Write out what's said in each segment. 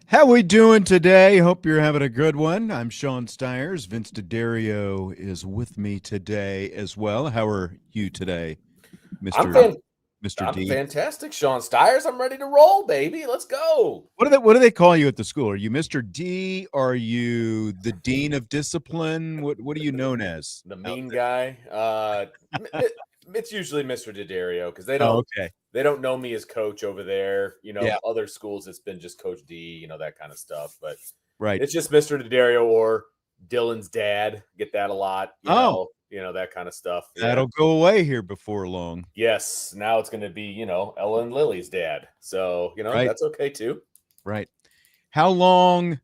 How we doing today? Hope you're having a good one. I'm Sean Stiers. Vince DeDario is with me today as well. How are you today, Mr. I'm D? fantastic, Sean Stiers. I'm ready to roll, baby. Let's go. What do they call you at the school? Are you Mr. D? Are you the Dean of Discipline? What are you known as? The mean guy. It's usually Mr. DeDario because they Oh, don't okay. they don't know me as coach over there. Yeah. Other schools it's been just Coach D, that kind of stuff. But Right. it's just Mr. DeDario or Dylan's dad. Get that a lot. That kind of stuff. That'll go away here before long. Yes. Now it's going to be, Ella and Lily's dad. So, Right. That's okay too. Right. How long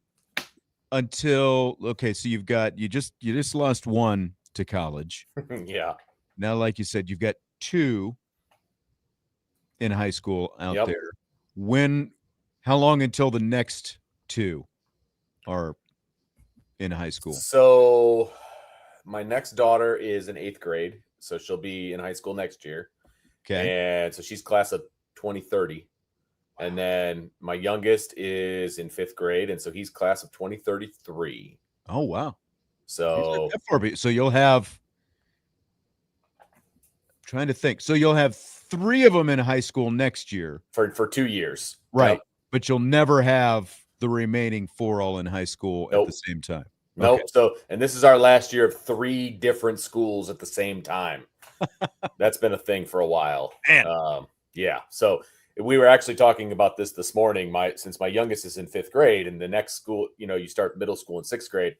until so you just lost one to college. Yeah. Now, like you said, you've got two in high school out there. How long until the next two are in high school? So my next daughter is in 8th grade. So she'll be in high school next year. Okay. And so she's class of 2030. And then my youngest is in 5th grade. And so he's class of 2033. Oh, wow. So you'll have, trying to think. So you'll have 3 of them in high school next year. For 2 years. Right. Yep. But you'll never have the remaining 4 all in high school at the same time. Nope. Okay. So, and this is our last year of 3 different schools at the same time. That's been a thing for a while. Yeah. So we were actually talking about this morning. Since my youngest is in 5th grade and the next school, you start middle school in 6th grade.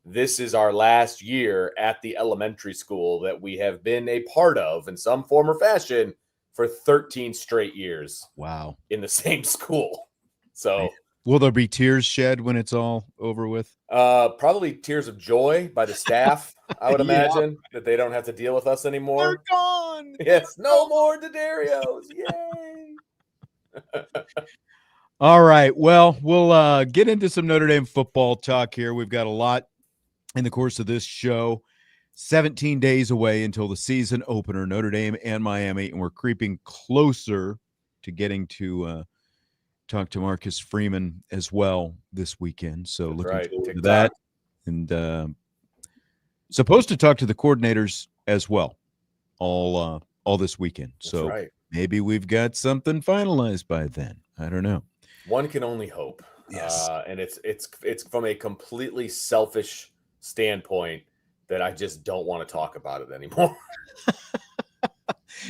This is our last year at the elementary school that we have been a part of in some form or fashion for 13 straight years. Wow. In the same school. So will there be tears shed when it's all over with? Probably tears of joy by the staff. I would imagine that they don't have to deal with us anymore. They're gone. Yes, no more DeDarios. Yay. All right. Well, we'll get into some Notre Dame football talk here. We've got a lot in the course of this show. 17 days away until the season opener, Notre Dame and Miami, and we're creeping closer to getting to talk to Marcus Freeman as well this weekend. So looking forward to that. And supposed to talk to the coordinators as well all this weekend. So maybe we've got something finalized by then. I don't know. One can only hope. Yes. And it's from a completely selfish standpoint that I just don't want to talk about it anymore.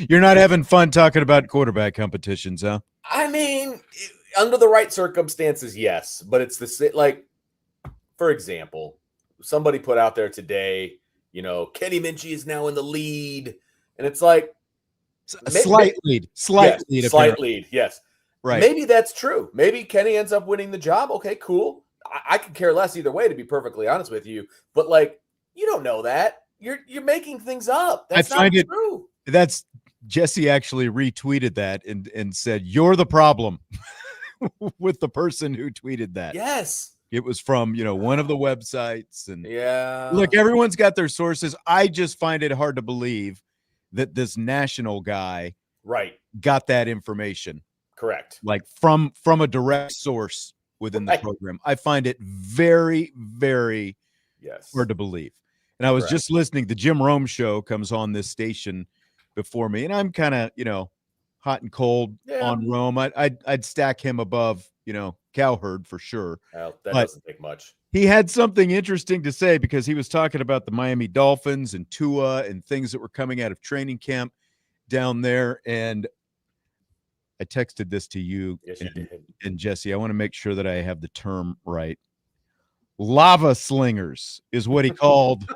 You're not having fun talking about quarterback competitions, huh? I mean, under the right circumstances, yes. But it's for example, somebody put out there today, Kenny Minchie is now in the lead. And it's like a slight lead. Slight lead, yes. Right. Maybe that's true. Maybe Kenny ends up winning the job. Okay, cool. I could care less either way, to be perfectly honest with you. But you don't know that. You're making things up. That's not true. That's Jesse actually retweeted that and said, "You're the problem," with the person who tweeted that. Yes. It was from, one of the websites. And yeah. Look, everyone's got their sources. I just find it hard to believe that this national guy got that information. Correct. From a direct source within the program. I find it very, very hard to believe. And I was just listening. The Jim Rome show comes on this station before me, and I'm kind of, hot and cold on Rome. I'd stack him above, Cowherd for sure. Well, that doesn't take much. He had something interesting to say because he was talking about the Miami Dolphins and Tua and things that were coming out of training camp down there. And I texted this to you, and Jesse. I want to make sure that I have the term right. Lava slingers is what he called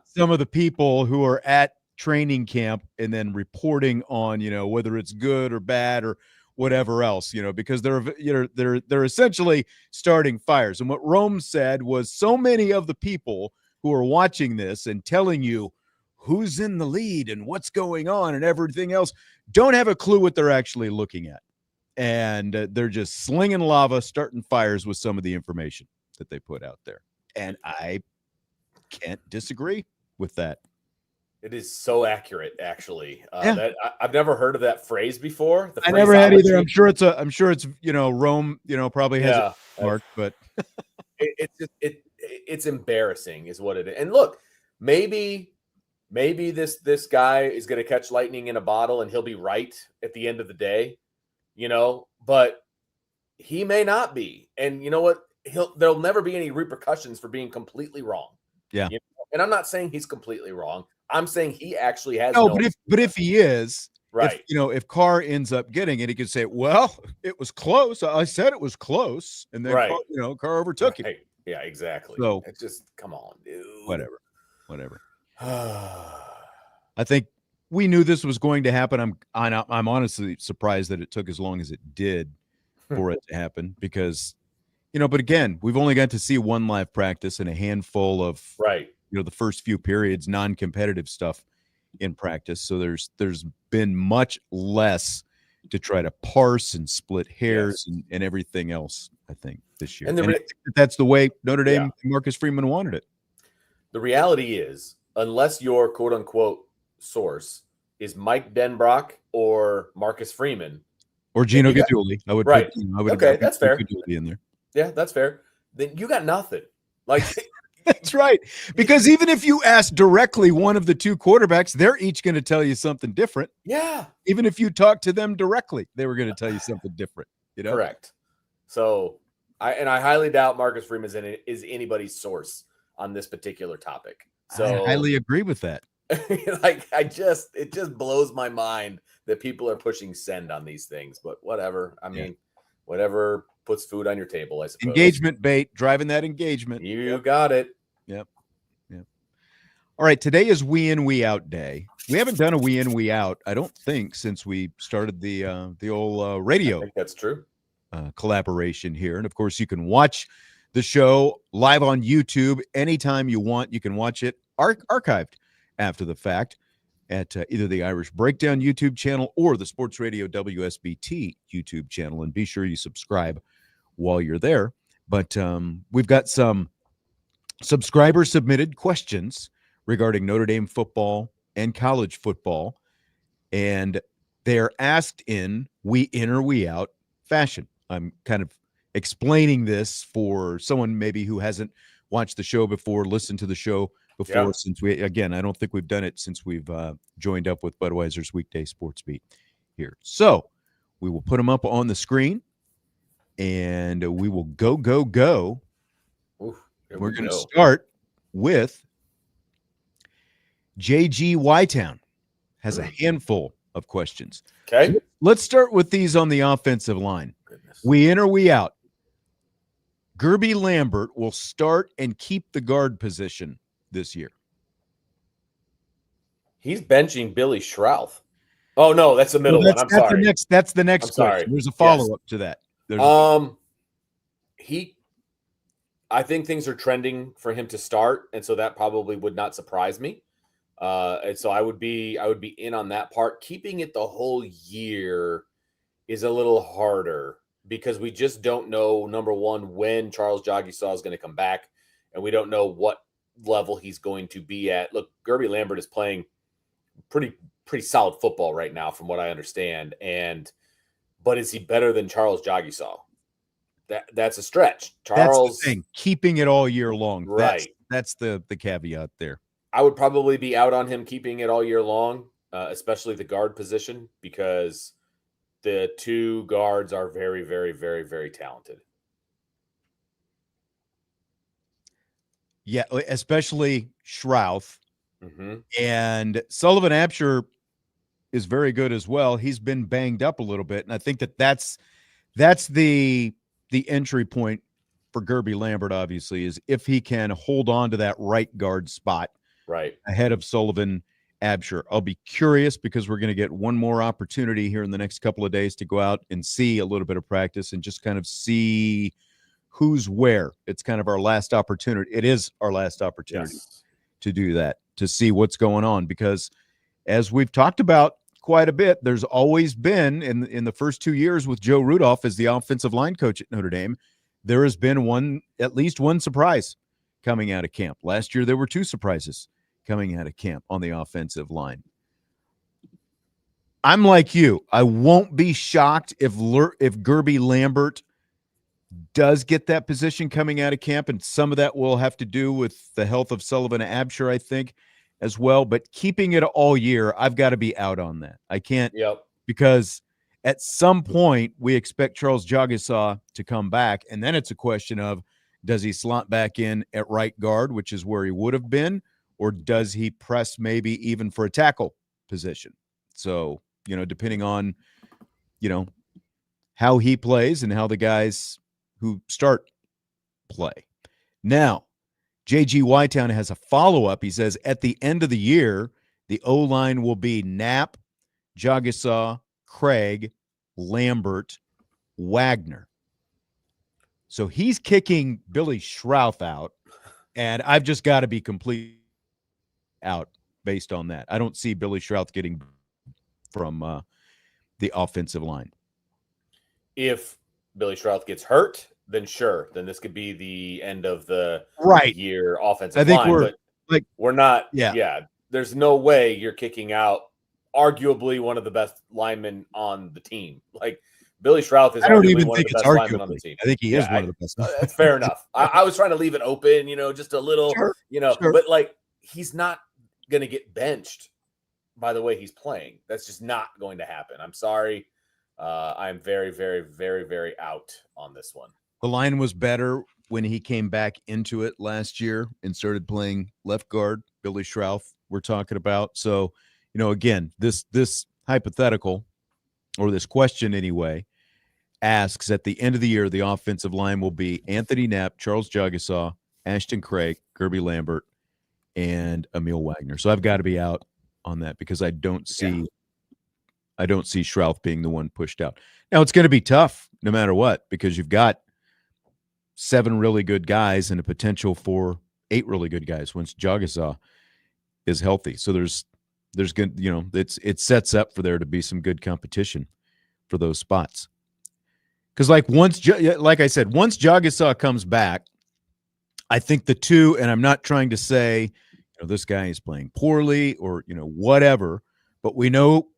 some of the people who are at training camp and then reporting on, whether it's good or bad or whatever else, because they're essentially starting fires. And what Rome said was so many of the people who are watching this and telling you who's in the lead and what's going on and everything else don't have a clue what they're actually looking at. And they're just slinging lava, starting fires with some of the information that they put out there. And I can't disagree with that. It is so accurate, actually. Yeah. I've never heard of that phrase before. I never had either. I'm sure it's Rome, probably has yeah, a mark, but it's embarrassing, is what it is. And look, maybe this guy is going to catch lightning in a bottle, and he'll be right at the end of the day, But he may not be, and you know what? There'll never be any repercussions for being completely wrong. Yeah. And I'm not saying he's completely wrong. I'm saying he actually has but if he is, right, if Carr ends up getting it, he could say, well, it was close. I said it was close, and then right. Carr overtook it. Yeah, exactly. So it's just, come on, dude. Whatever. I think we knew this was going to happen. I'm honestly surprised that it took as long as it did for it to happen, because but again, we've only got to see one live practice and a handful of the first few periods, non-competitive stuff in practice. So there's been much less to try to parse and split hairs and everything else, I think, this year. And that's the way Notre Dame and Marcus Freeman wanted it. The reality is, unless your quote unquote source is Mike Denbrock or Marcus Freeman or Gino Guidugli, I would okay, that's fair. Guidugli in there. Yeah, that's fair. Then you got nothing. Like that's right. Because even if you ask directly one of the two quarterbacks, they're each going to tell you something different. Yeah. Even if you talk to them directly, they were going to tell you something different. Correct. So I highly doubt Marcus Freeman is anybody's source on this particular topic. So I highly agree with that. It just blows my mind that people are pushing send on these things, but whatever. I mean, whatever puts food on your table, I suppose. Engagement bait, driving that engagement. You got it. Yep. All right, today is we in, we out day. We haven't done a we in, we out, I don't think, since we started the old radio. I think that's true. Collaboration here. And of course, you can watch the show live on YouTube anytime you want. You can watch it archived after the fact at either the Irish Breakdown YouTube channel or the Sports Radio WSBT YouTube channel. And be sure you subscribe while you're there. But we've got some subscriber submitted questions regarding Notre Dame football and college football. And they're asked in we in or we out fashion. I'm kind of explaining this for someone maybe who hasn't watched the show before, listened to the show before, since I don't think we've done it since we've joined up with Budweiser's Weekday Sports Beat here. So we will put them up on the screen and we will go. Oof, we're going to start with JG Ytown has a handful of questions. Okay. Let's start with these on the offensive line. Goodness. We in or we out? Gerby Lambert will start and keep the guard position this year. He's benching Billy Schrouth. Oh no, that's the middle one. I'm sorry. That's the next question. There's a follow-up to that. I think things are trending for him to start, and so that probably would not surprise me. And so I would be in on that part. Keeping it the whole year is a little harder because we just don't know, number one, when Charles Jagisaw is going to come back, and we don't know what level he's going to be at. Look, Gerby Lambert is playing pretty solid football right now, from what I understand. But is he better than Charles Jagisaw? That's a stretch. Charles, that's the thing. Keeping it all year long. Right. That's the caveat there. I would probably be out on him keeping it all year long, especially the guard position, because the two guards are very, very, very, very talented. Yeah, especially Schrouth. Mm-hmm. And Sullivan Absher is very good as well. He's been banged up a little bit, and I think that's the entry point for Gerby Lambert, obviously, is if he can hold on to that right guard spot ahead of Sullivan Absher. I'll be curious because we're going to get one more opportunity here in the next couple of days to go out and see a little bit of practice and just kind of see who's where. It's kind of our last opportunity. It is our last opportunity to do that, to see what's going on, because as we've talked about quite a bit, there's always been in the first 2 years with Joe Rudolph as the offensive line coach at Notre Dame, there has been at least one surprise coming out of camp. Last year, there were 2 surprises coming out of camp on the offensive line. I'm like you. I won't be shocked if Gerby Lambert does get that position coming out of camp, and some of that will have to do with the health of Sullivan Absher, I think, as well. But keeping it all year, I've got to be out on that. I can't, because at some point we expect Charles Jagasaw to come back, and then it's a question of, does he slot back in at right guard, which is where he would have been, or does he press maybe even for a tackle position? So, depending on, how he plays and how the guys who start play. Now, J.G. Whitetown has a follow-up. He says, at the end of the year, the O-line will be Knapp, Jagasaw, Craig, Lambert, Wagner. So he's kicking Billy Schrouth out, and I've just got to be completely out based on that. I don't see Billy Schrouth getting from the offensive line. If Billy Schrouth gets hurt, then sure, then this could be the end of the year offensive line. I think we're not. Yeah, there's no way you're kicking out arguably one of the best linemen on the team. Like, Billy Schrouth is arguably one of the best linemen on the team. I think he is one of the best. That's fair enough. I was trying to leave it open, just a little, but like, he's not going to get benched by the way he's playing. That's just not going to happen. I'm sorry. I'm very, very, very, very out on this one. The line was better when he came back into it last year and started playing left guard. Billy Schrouth, we're talking about. So, again, this hypothetical, or this question anyway, asks, at the end of the year, the offensive line will be Anthony Knapp, Charles Jagasaw, Ashton Craig, Gerby Lambert, and Emil Wagner. So I've got to be out on that because I don't see Schrouth being the one pushed out. Now, it's going to be tough no matter what, because you've got 7 really good guys and a potential for 8 really good guys once Jagasaw is healthy. So there's good, it sets up for there to be some good competition for those spots. Because like I said, once Jagasaw comes back, I think the 2, and I'm not trying to say, this guy is playing poorly or, whatever, but we know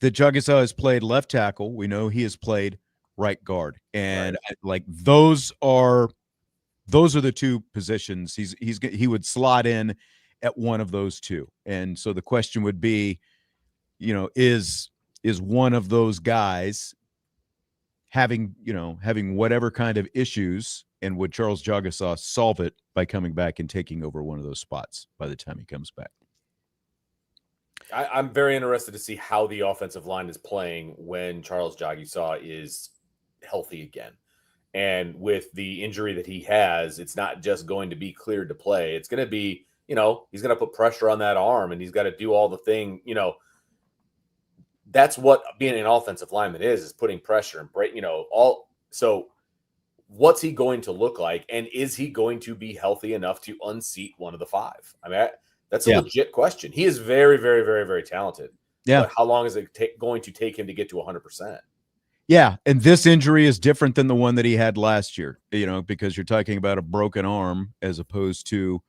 that Jagasaw has played left tackle. We know he has played right guard, and those are the 2 positions he would slot in at one of those 2. And so the question would be, is one of those guys having whatever kind of issues, and would Charles Jagasaw solve it by coming back and taking over one of those spots by the time he comes back? I'm very interested to see how the offensive line is playing when Charles Jagasaw is healthy again. And with the injury that he has, it's not just going to be cleared to play. It's going to be, he's going to put pressure on that arm, and he's got to do all the thing, that's what being an offensive lineman is putting pressure and break, all. So what's he going to look like? And is he going to be healthy enough to unseat one of the 5? I mean, that's a legit question. He is very, very, very, very talented. Yeah. But how long is it going to take him to get to 100%? Yeah. And this injury is different than the one that he had last year, because you're talking about a broken arm as opposed to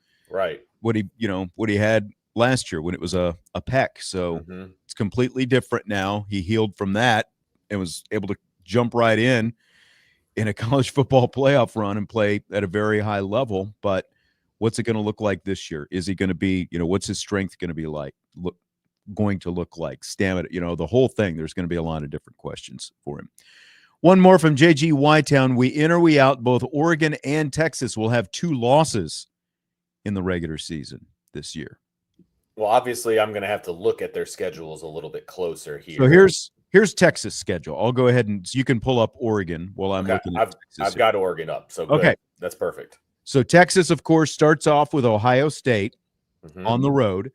what he had last year when it was a pec. So it's completely different now. He healed from that and was able to jump right in a college football playoff run and play at a very high level. But what's it going to look like this year? Is he going to be, what's his strength going to be like? Going to look like stamina, the whole thing. There's going to be a lot of different questions for him. One more from J.G. Whitetown. We in or we out, both Oregon and Texas will have 2 losses in the regular season this year. Well, obviously, I'm going to have to look at their schedules a little bit closer here. So here's Texas' schedule. I'll go ahead and you can pull up Oregon while I'm looking at Texas. I've got Oregon up. So good. Okay. That's perfect. So Texas, of course, starts off with Ohio State on the road.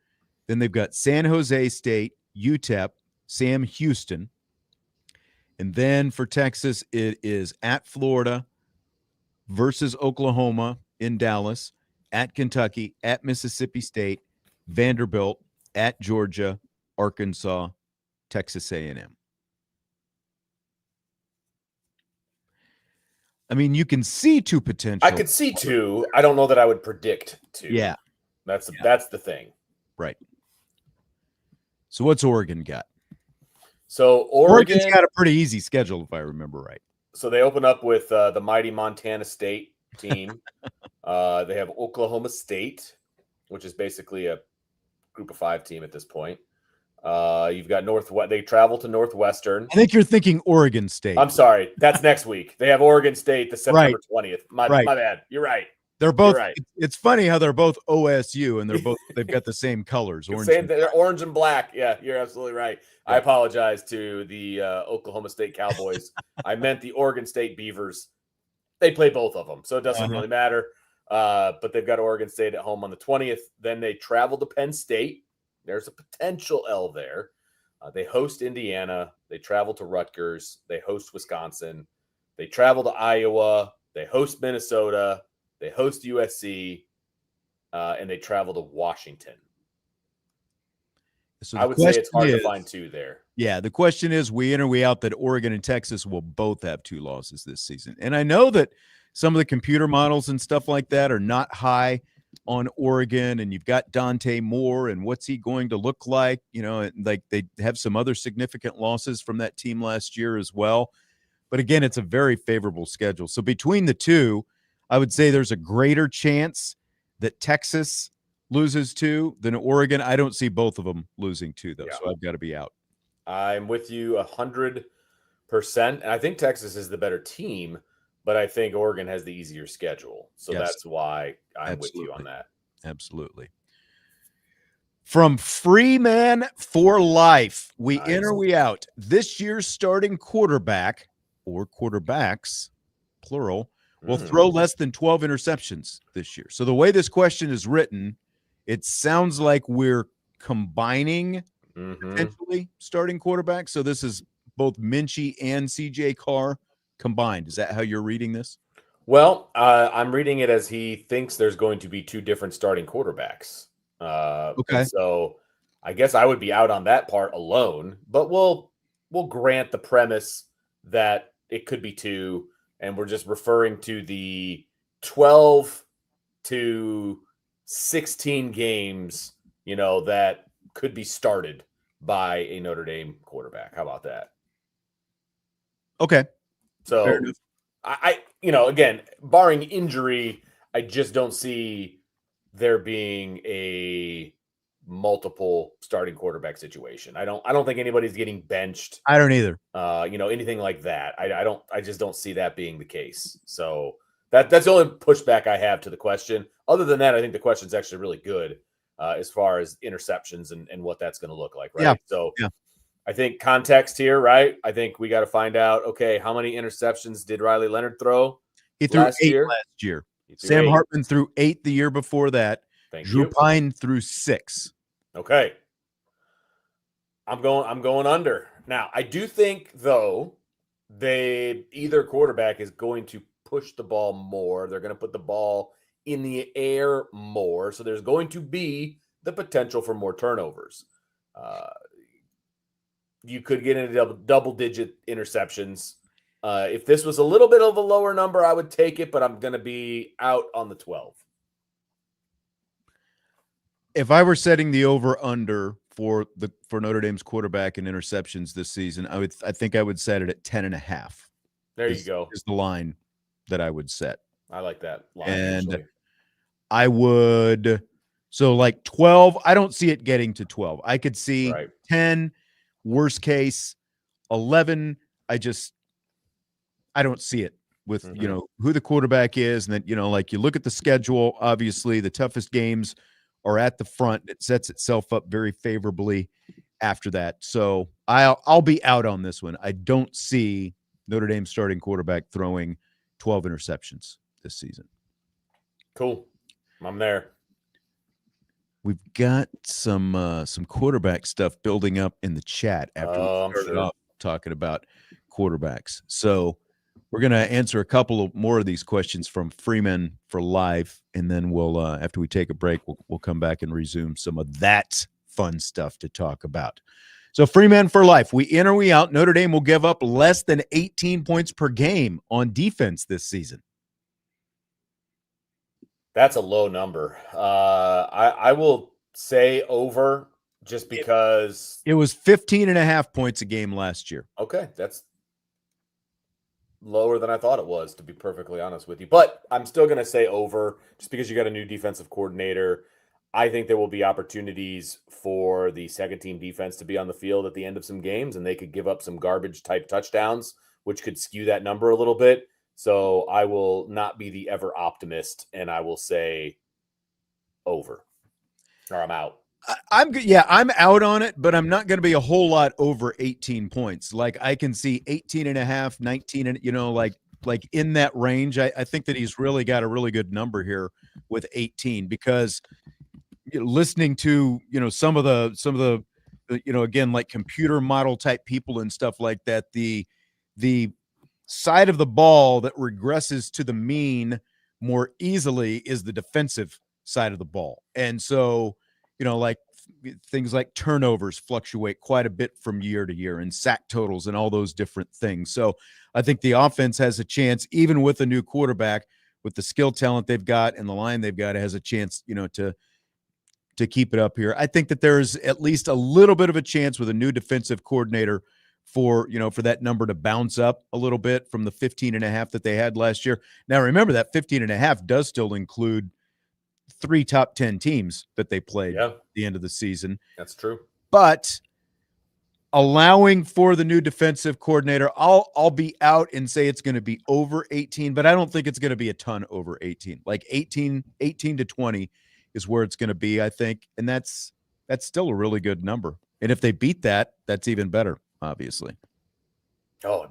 Then they've got San Jose State, UTEP, Sam Houston. And then for Texas, it is at Florida, versus Oklahoma in Dallas, at Kentucky, at Mississippi State, Vanderbilt, at Georgia, Arkansas, Texas A&M. I mean, you can see two potential. I could see two. I don't know that I would predict two. Yeah. That's the thing. Right. So what's Oregon got? So Oregon's got a pretty easy schedule, if I remember right. So they open up with the mighty Montana State team. They have Oklahoma State, which is basically a group of 5 team at this point. You've got Northwest. They travel to Northwestern. I think you're thinking Oregon State. I'm sorry. That's next week. They have Oregon State the September 20th. My bad. You're right. They're both right. It's funny how they're both OSU and they've got the same colors. They're orange and black. Yeah, you're absolutely right. Yeah. I apologize to the Oklahoma State Cowboys. I meant the Oregon State Beavers. They play both of them, so it doesn't really matter. But they've got Oregon State at home on the 20th. Then they travel to Penn State. There's a potential L there. They host Indiana. They travel to Rutgers. They host Wisconsin. They travel to Iowa. They host Minnesota. They host USC, and they travel to Washington. So I would say it's hard to find 2 there. Yeah, the question is, we in or we out that Oregon and Texas will both have 2 losses this season. And I know that some of the computer models and stuff like that are not high on Oregon, and you've got Dante Moore, and what's he going to look like? You know, like they have some other significant losses from that team last year as well. But again, it's a very favorable schedule. So between the two, I would say there's a greater chance that Texas loses 2 than Oregon. I don't see both of them losing 2, though, so I've got to be out. I'm with you 100%. And I think Texas is the better team, but I think Oregon has the easier schedule. So that's why I'm with you on that. Absolutely. From Freeman for Life, we in or we out. This year's starting quarterback, or quarterbacks, plural, will throw less than 12 interceptions this year. So the way this question is written, it sounds like we're combining potentially starting quarterbacks. So this is both Minchie and CJ Carr combined. Is that how you're reading this? Well, I'm reading it as he thinks there's going to be 2 different starting quarterbacks. Okay. So I guess I would be out on that part alone, but we'll grant the premise that it could be 2. And we're just referring to the 12 to 16 games, that could be started by a Notre Dame quarterback. How about that? Okay. So I again, barring injury, I just don't see there being a multiple starting quarterback situation. I don't think anybody's getting benched. I don't either. Anything like that. I just don't see that being the case. So that's the only pushback I have to the question. Other than that, I think the question's actually really good as far as interceptions and what that's going to look like. Right. Yeah. So I think context here, right? I think we got to find out, okay, how many interceptions did Riley Leonard throw? He threw 8 last year. Sam Hartman threw 8 the year before that. Drew Pine threw 6. Okay. I'm going under. Now, I do think, though, either quarterback is going to push the ball more. They're going to put the ball in the air more. So there's going to be the potential for more turnovers. You could get into double-digit interceptions. If this was a little bit of a lower number, I would take it, but I'm going to be out on the 12. If I were setting the over/under for Notre Dame's quarterback and interceptions this season, I think I would set it at 10.5. There you go. Is the line that I would set. I like that line. And actually. I would, so like 12, I don't see it getting to 12. I could see 10, worst case, 11. I don't see it with, who the quarterback is. And then, like you look at the schedule, obviously the toughest games are at the front. It sets itself up very favorably after that. So I'll be out on this one. I don't see Notre Dame starting quarterback throwing 12 interceptions this season. Cool. I'm there. We've got some quarterback stuff building up in the chat after we started off talking about quarterbacks. So We're going to answer a couple of more of these questions from Freeman for Life, and then we'll, after we take a break, we'll come back and resume some of that fun stuff to talk about. So, Freeman for Life, we in or we out. Notre Dame will give up less than 18 points per game on defense this season. That's a low number. I will say over just because. It was 15.5 points a game last year. Okay, that's lower than I thought it was, to be perfectly honest with you. But I'm still going to say over just because you got a new defensive coordinator. I think there will be opportunities for the second team defense to be on the field at the end of some games, and they could give up some garbage type touchdowns, which could skew that number a little bit. So I will not be the ever optimist, and I will say over, or I'm out. I'm out on it, but I'm not going to be a whole lot over 18 points. Like I can see 18 and a half, 19, and like in that range. I think that he's really got a really good number here with 18 because listening to some of the again, like computer model type people and stuff like that, the side of the ball that regresses to the mean more easily is the defensive side of the ball. And so, like things like turnovers fluctuate quite a bit from year to year, and sack totals and all those different things. So I think the offense has a chance, even with a new quarterback, with the skill talent they've got and the line they've got, it has a chance, to keep it up here. I think that there's at least a little bit of a chance with a new defensive coordinator for that number to bounce up a little bit from the 15.5 that they had last year. Now, remember that 15.5 does still include 3 top 10 teams that they played at the end of the season. That's true. But allowing for the new defensive coordinator, I'll be out and say it's going to be over 18, but I don't think it's going to be a ton over 18. Like 18 to 20 is where it's going to be, I think. And that's still a really good number. And if they beat that, that's even better, obviously. Oh,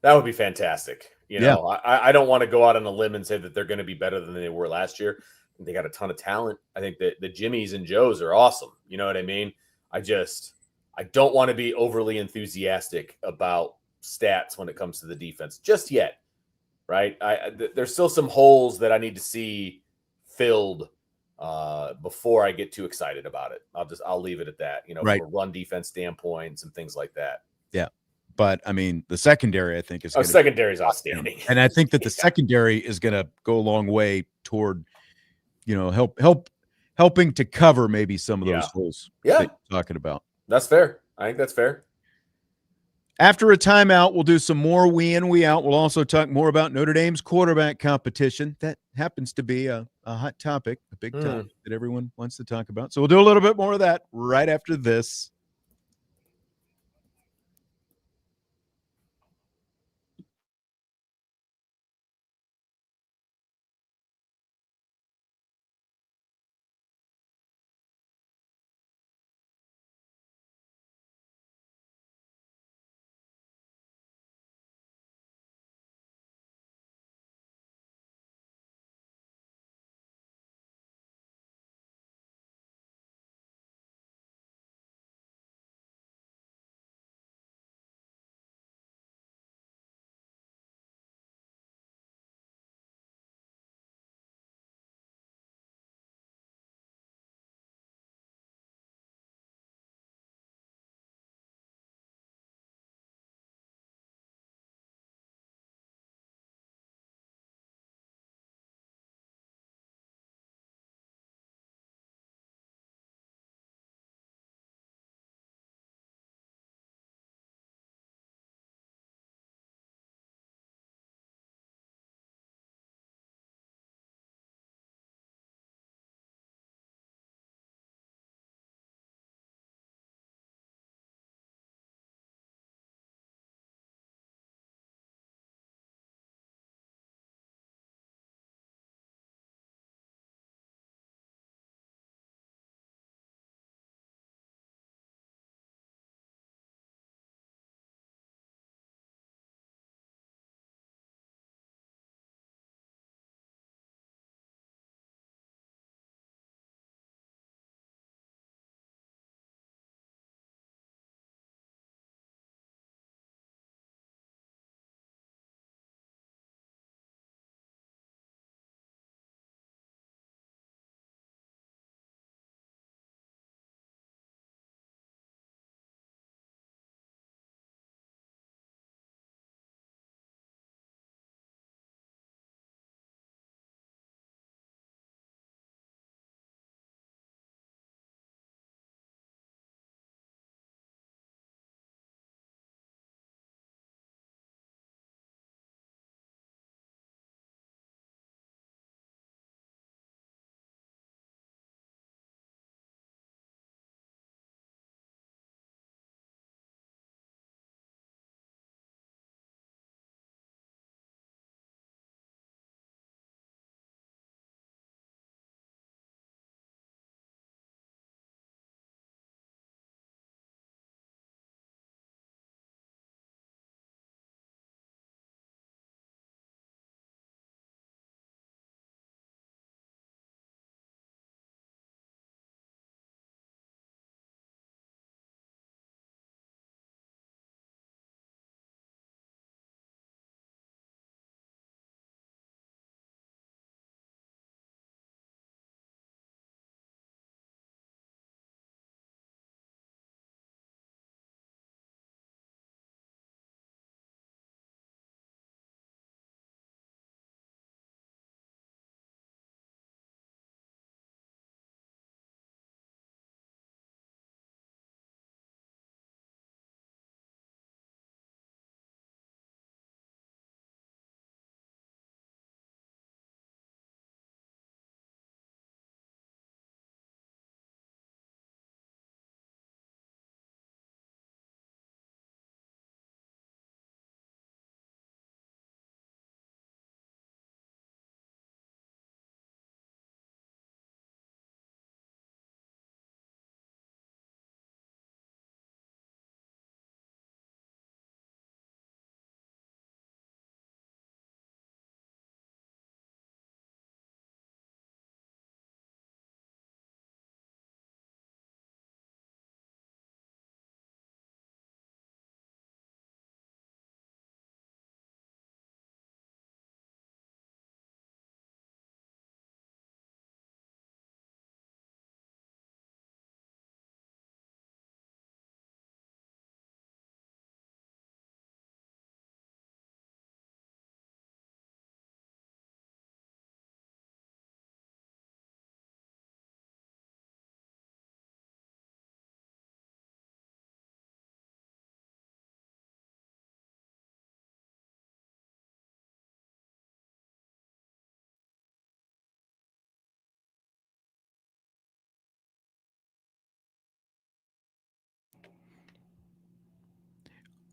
that would be fantastic. I don't want to go out on a limb and say that they're going to be better than they were last year. They got a ton of talent. I think that the Jimmies and Joes are awesome. You know what I mean? I don't want to be overly enthusiastic about stats when it comes to the defense just yet, right? There's still some holes that I need to see filled before I get too excited about it. I'll leave it at that, right. From a run defense standpoint, some things like that. Yeah. But I mean, the secondary, I think is secondary is outstanding. And I think that the secondary is going to go a long way toward, helping to cover maybe some of those holes that you're talking about. That's fair. I think that's fair. After a timeout, we'll do some more we in, we out. We'll also talk more about Notre Dame's quarterback competition. That happens to be a hot topic, a big topic that everyone wants to talk about. So we'll do a little bit more of that right after this.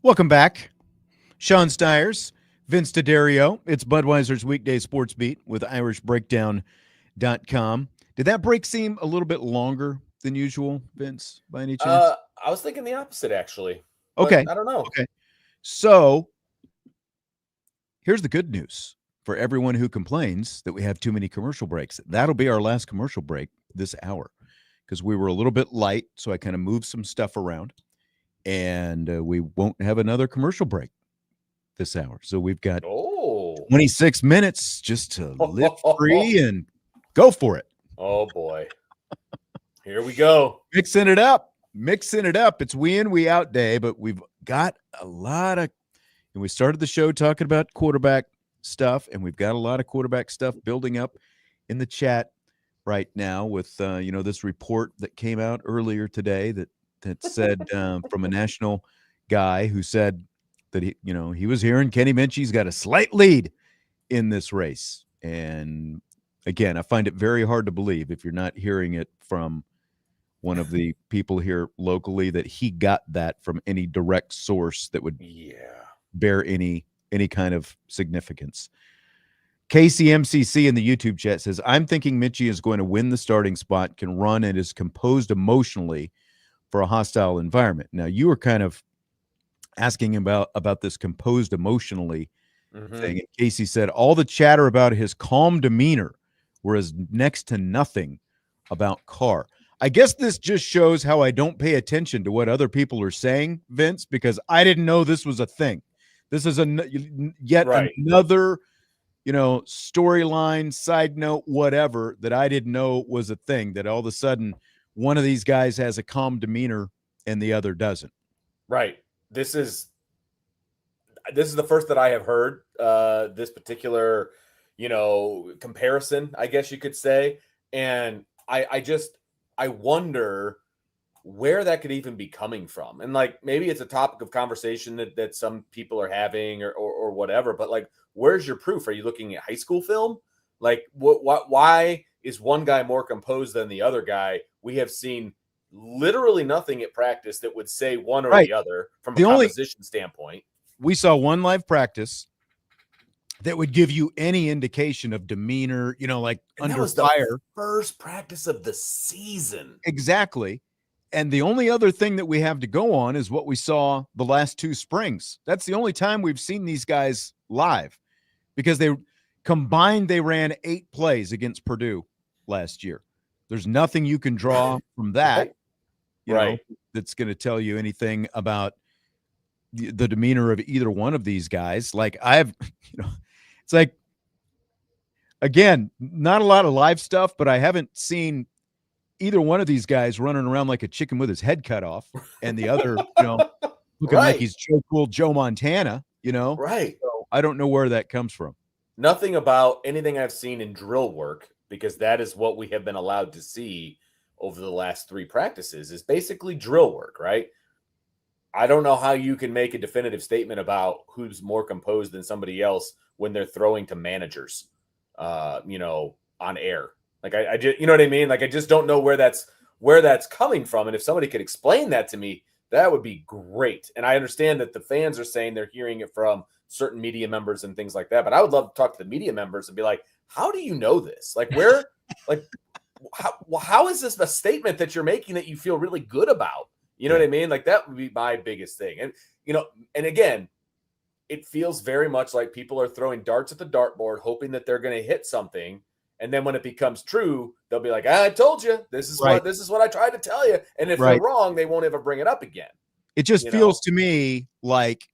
Welcome back. Sean Stiers, Vince DeDario. It's Budweiser's weekday sports beat with irishbreakdown.com. Did that break seem a little bit longer than usual, Vince, by any chance? I was thinking the opposite, actually, but Okay. I don't know. Okay. So here's the good news for everyone who complains that we have too many commercial breaks. That'll be our last commercial break this hour because we were a little bit light. So I kind of moved some stuff around and we won't have another commercial break this hour. So we've got 26 minutes just to live free and go for it. Oh, boy. Here we go. Mixing it up. It's we in, we out day, but we've got a lot of, and we started the show talking about quarterback stuff, and we've got a lot of quarterback stuff building up in the chat right now with, this report that came out earlier today that said from a national guy who said that he was hearing Kenny Minchie's got a slight lead in this race. And again, I find it very hard to believe if you're not hearing it from one of the people here locally that he got that from any direct source that would bear any kind of significance. KCMCC in the YouTube chat says, I'm thinking Minchie is going to win the starting spot, can run, and is composed emotionally for a hostile environment. Now, you were kind of asking about this composed emotionally thing. And Casey said, all the chatter about his calm demeanor, whereas next to nothing about Carr. I guess this just shows how I don't pay attention to what other people are saying, Vince, because I didn't know this was a thing. This is yet another, storyline, side note, whatever, that I didn't know was a thing, that all of a sudden one of these guys has a calm demeanor and the other doesn't. Right. This is the first that I have heard this particular, comparison, I guess you could say. And I wonder where that could even be coming from. And like, maybe it's a topic of conversation that some people are having or whatever, but like, where's your proof? Are you looking at high school film? Like why is one guy more composed than the other guy? We have seen literally nothing at practice that would say one or the other from a composition standpoint. We saw one live practice that would give you any indication of demeanor, like and under that was fire. The first practice of the season. Exactly. And the only other thing that we have to go on is what we saw the last two springs. That's the only time we've seen these guys live, because they combined, they ran 8 plays against Purdue last year. There's nothing you can draw from that, that's going to tell you anything about the demeanor of either one of these guys. Like it's like, again, not a lot of live stuff, but I haven't seen either one of these guys running around like a chicken with his head cut off, and the other, looking like he's Joe Montana, Right. So I don't know where that comes from. Nothing about anything I've seen in drill work, because that is what we have been allowed to see over the last 3 practices, is basically drill work, right? I don't know how you can make a definitive statement about who's more composed than somebody else when they're throwing to managers, on air. Like I just, you know what I mean? Like, I just don't know where that's coming from. And if somebody could explain that to me, that would be great. And I understand that the fans are saying they're hearing it from certain media members and things like that, but I would love to talk to the media members and be like, how do you know this? Like, where, like, how is this a statement that you're making that you feel really good about? You know what I mean? Like, that would be my biggest thing. And, and again, it feels very much like people are throwing darts at the dartboard, hoping that they're going to hit something. And then when it becomes true, they'll be like, I told you, this is what I tried to tell you. And if they're wrong, they won't ever bring it up again. It just feels to me like,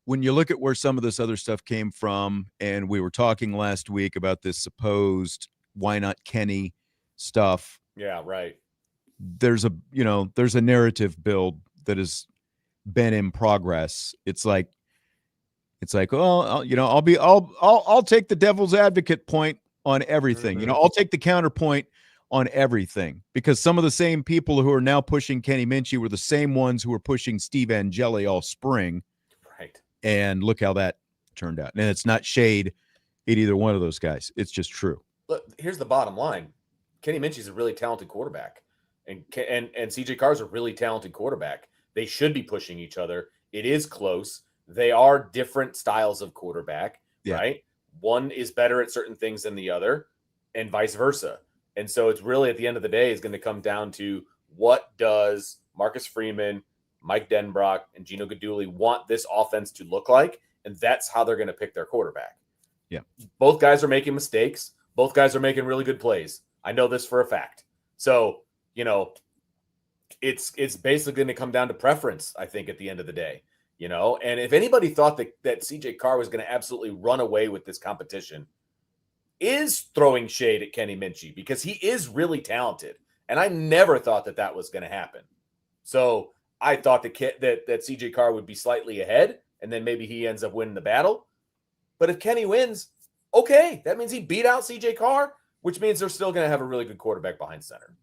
when you look at where some of this other stuff came from, and we were talking last week about this supposed why not Kenny stuff. Yeah, right. There's a narrative build that has been in progress. It's like, well, I'll take the devil's advocate point on everything. I'll take the counterpoint on everything, because some of the same people who are now pushing Kenny Minchie were the same ones who were pushing Steve Angeli all spring. Right. And look how that turned out. And it's not shade at either one of those guys. It's just true. Look, here's the bottom line. Kenny Minchie's a really talented quarterback, and CJ Carr's a really talented quarterback. They should be pushing each other. It is close. They are different styles of quarterback, right? One is better at certain things than the other, and vice versa. And so it's really, at the end of the day, is going to come down to what does Marcus Freeman, Mike Denbrock, and Gino Guidugli want this offense to look like, and that's how they're going to pick their quarterback. Yeah. Both guys are making mistakes. Both guys are making really good plays. I know this for a fact. So, it's basically going to come down to preference, I think, at the end of the day. And if anybody thought that CJ Carr was going to absolutely run away with this competition, is throwing shade at Kenny Minchey, because he is really talented. And I never thought that was going to happen. So I thought that CJ Carr would be slightly ahead, and then maybe he ends up winning the battle. But if Kenny wins, okay, that means he beat out CJ Carr, which means they're still going to have a really good quarterback behind center.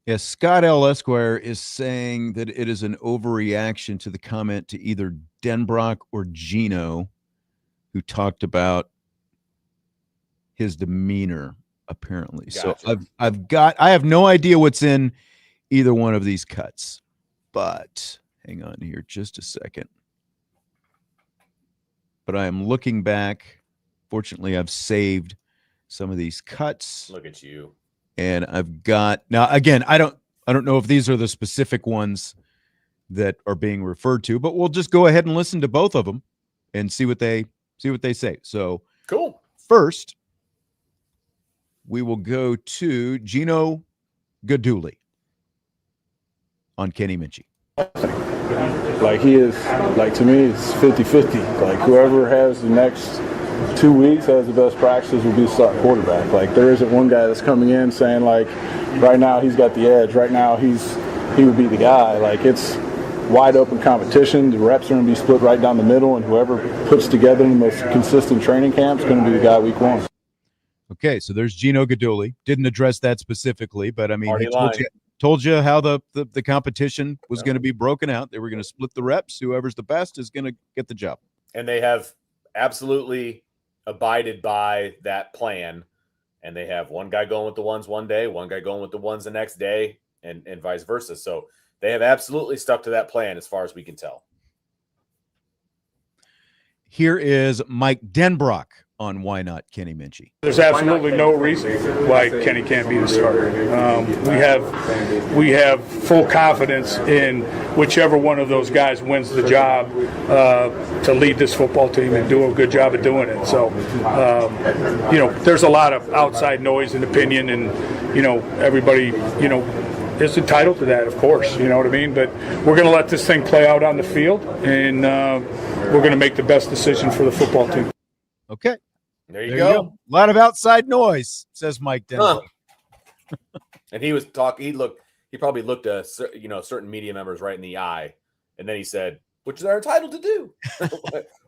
Yes, Scott L. Esquire is saying that it is an overreaction to the comment to either Denbrock or Gino, who talked about his demeanor, apparently. Gotcha. So I have no idea what's in either one of these cuts, but hang on here just a second. But I am looking back. Fortunately, I've saved some of these cuts. Look at you. And I've got, now again, I don't know if these are the specific ones that are being referred to, but we'll just go ahead and listen to both of them and see what they say. So cool. First, we will go to Gino Guidugli on Kenny Minchey. Like, he is, like, to me, it's 50-50. Like, whoever has the next 2 weeks has the best practices will be the start quarterback. Like, there isn't one guy that's coming in saying, like, right now he's got the edge. Right now he would be the guy. Like, it's wide open competition. The reps are going to be split right down the middle, and whoever puts together the most consistent training camp is going to be the guy week one. Okay, so there's Gino Guidugli. Didn't address that specifically, but I mean, Already he told you how the competition was going to be broken out. They were going to split the reps. Whoever's the best is going to get the job. And they have absolutely abided by that plan. And they have one guy going with the ones one day, one guy going with the ones the next day, and vice versa. So they have absolutely stuck to that plan as far as we can tell. Here is Mike Denbrock on why not Kenny Minchey. There's absolutely no reason why Kenny can't be the starter. We have full confidence in whichever one of those guys wins the job to lead this football team and do a good job of doing it. So, there's a lot of outside noise and opinion, and everybody, is entitled to that, of course. You know what I mean? But we're going to let this thing play out on the field, and we're going to make the best decision for the football team. Okay. There you go. A lot of outside noise, says Mike Denbrock. And he was talking. He probably looked at certain media members right in the eye, and then he said, "Which they're entitled to do,"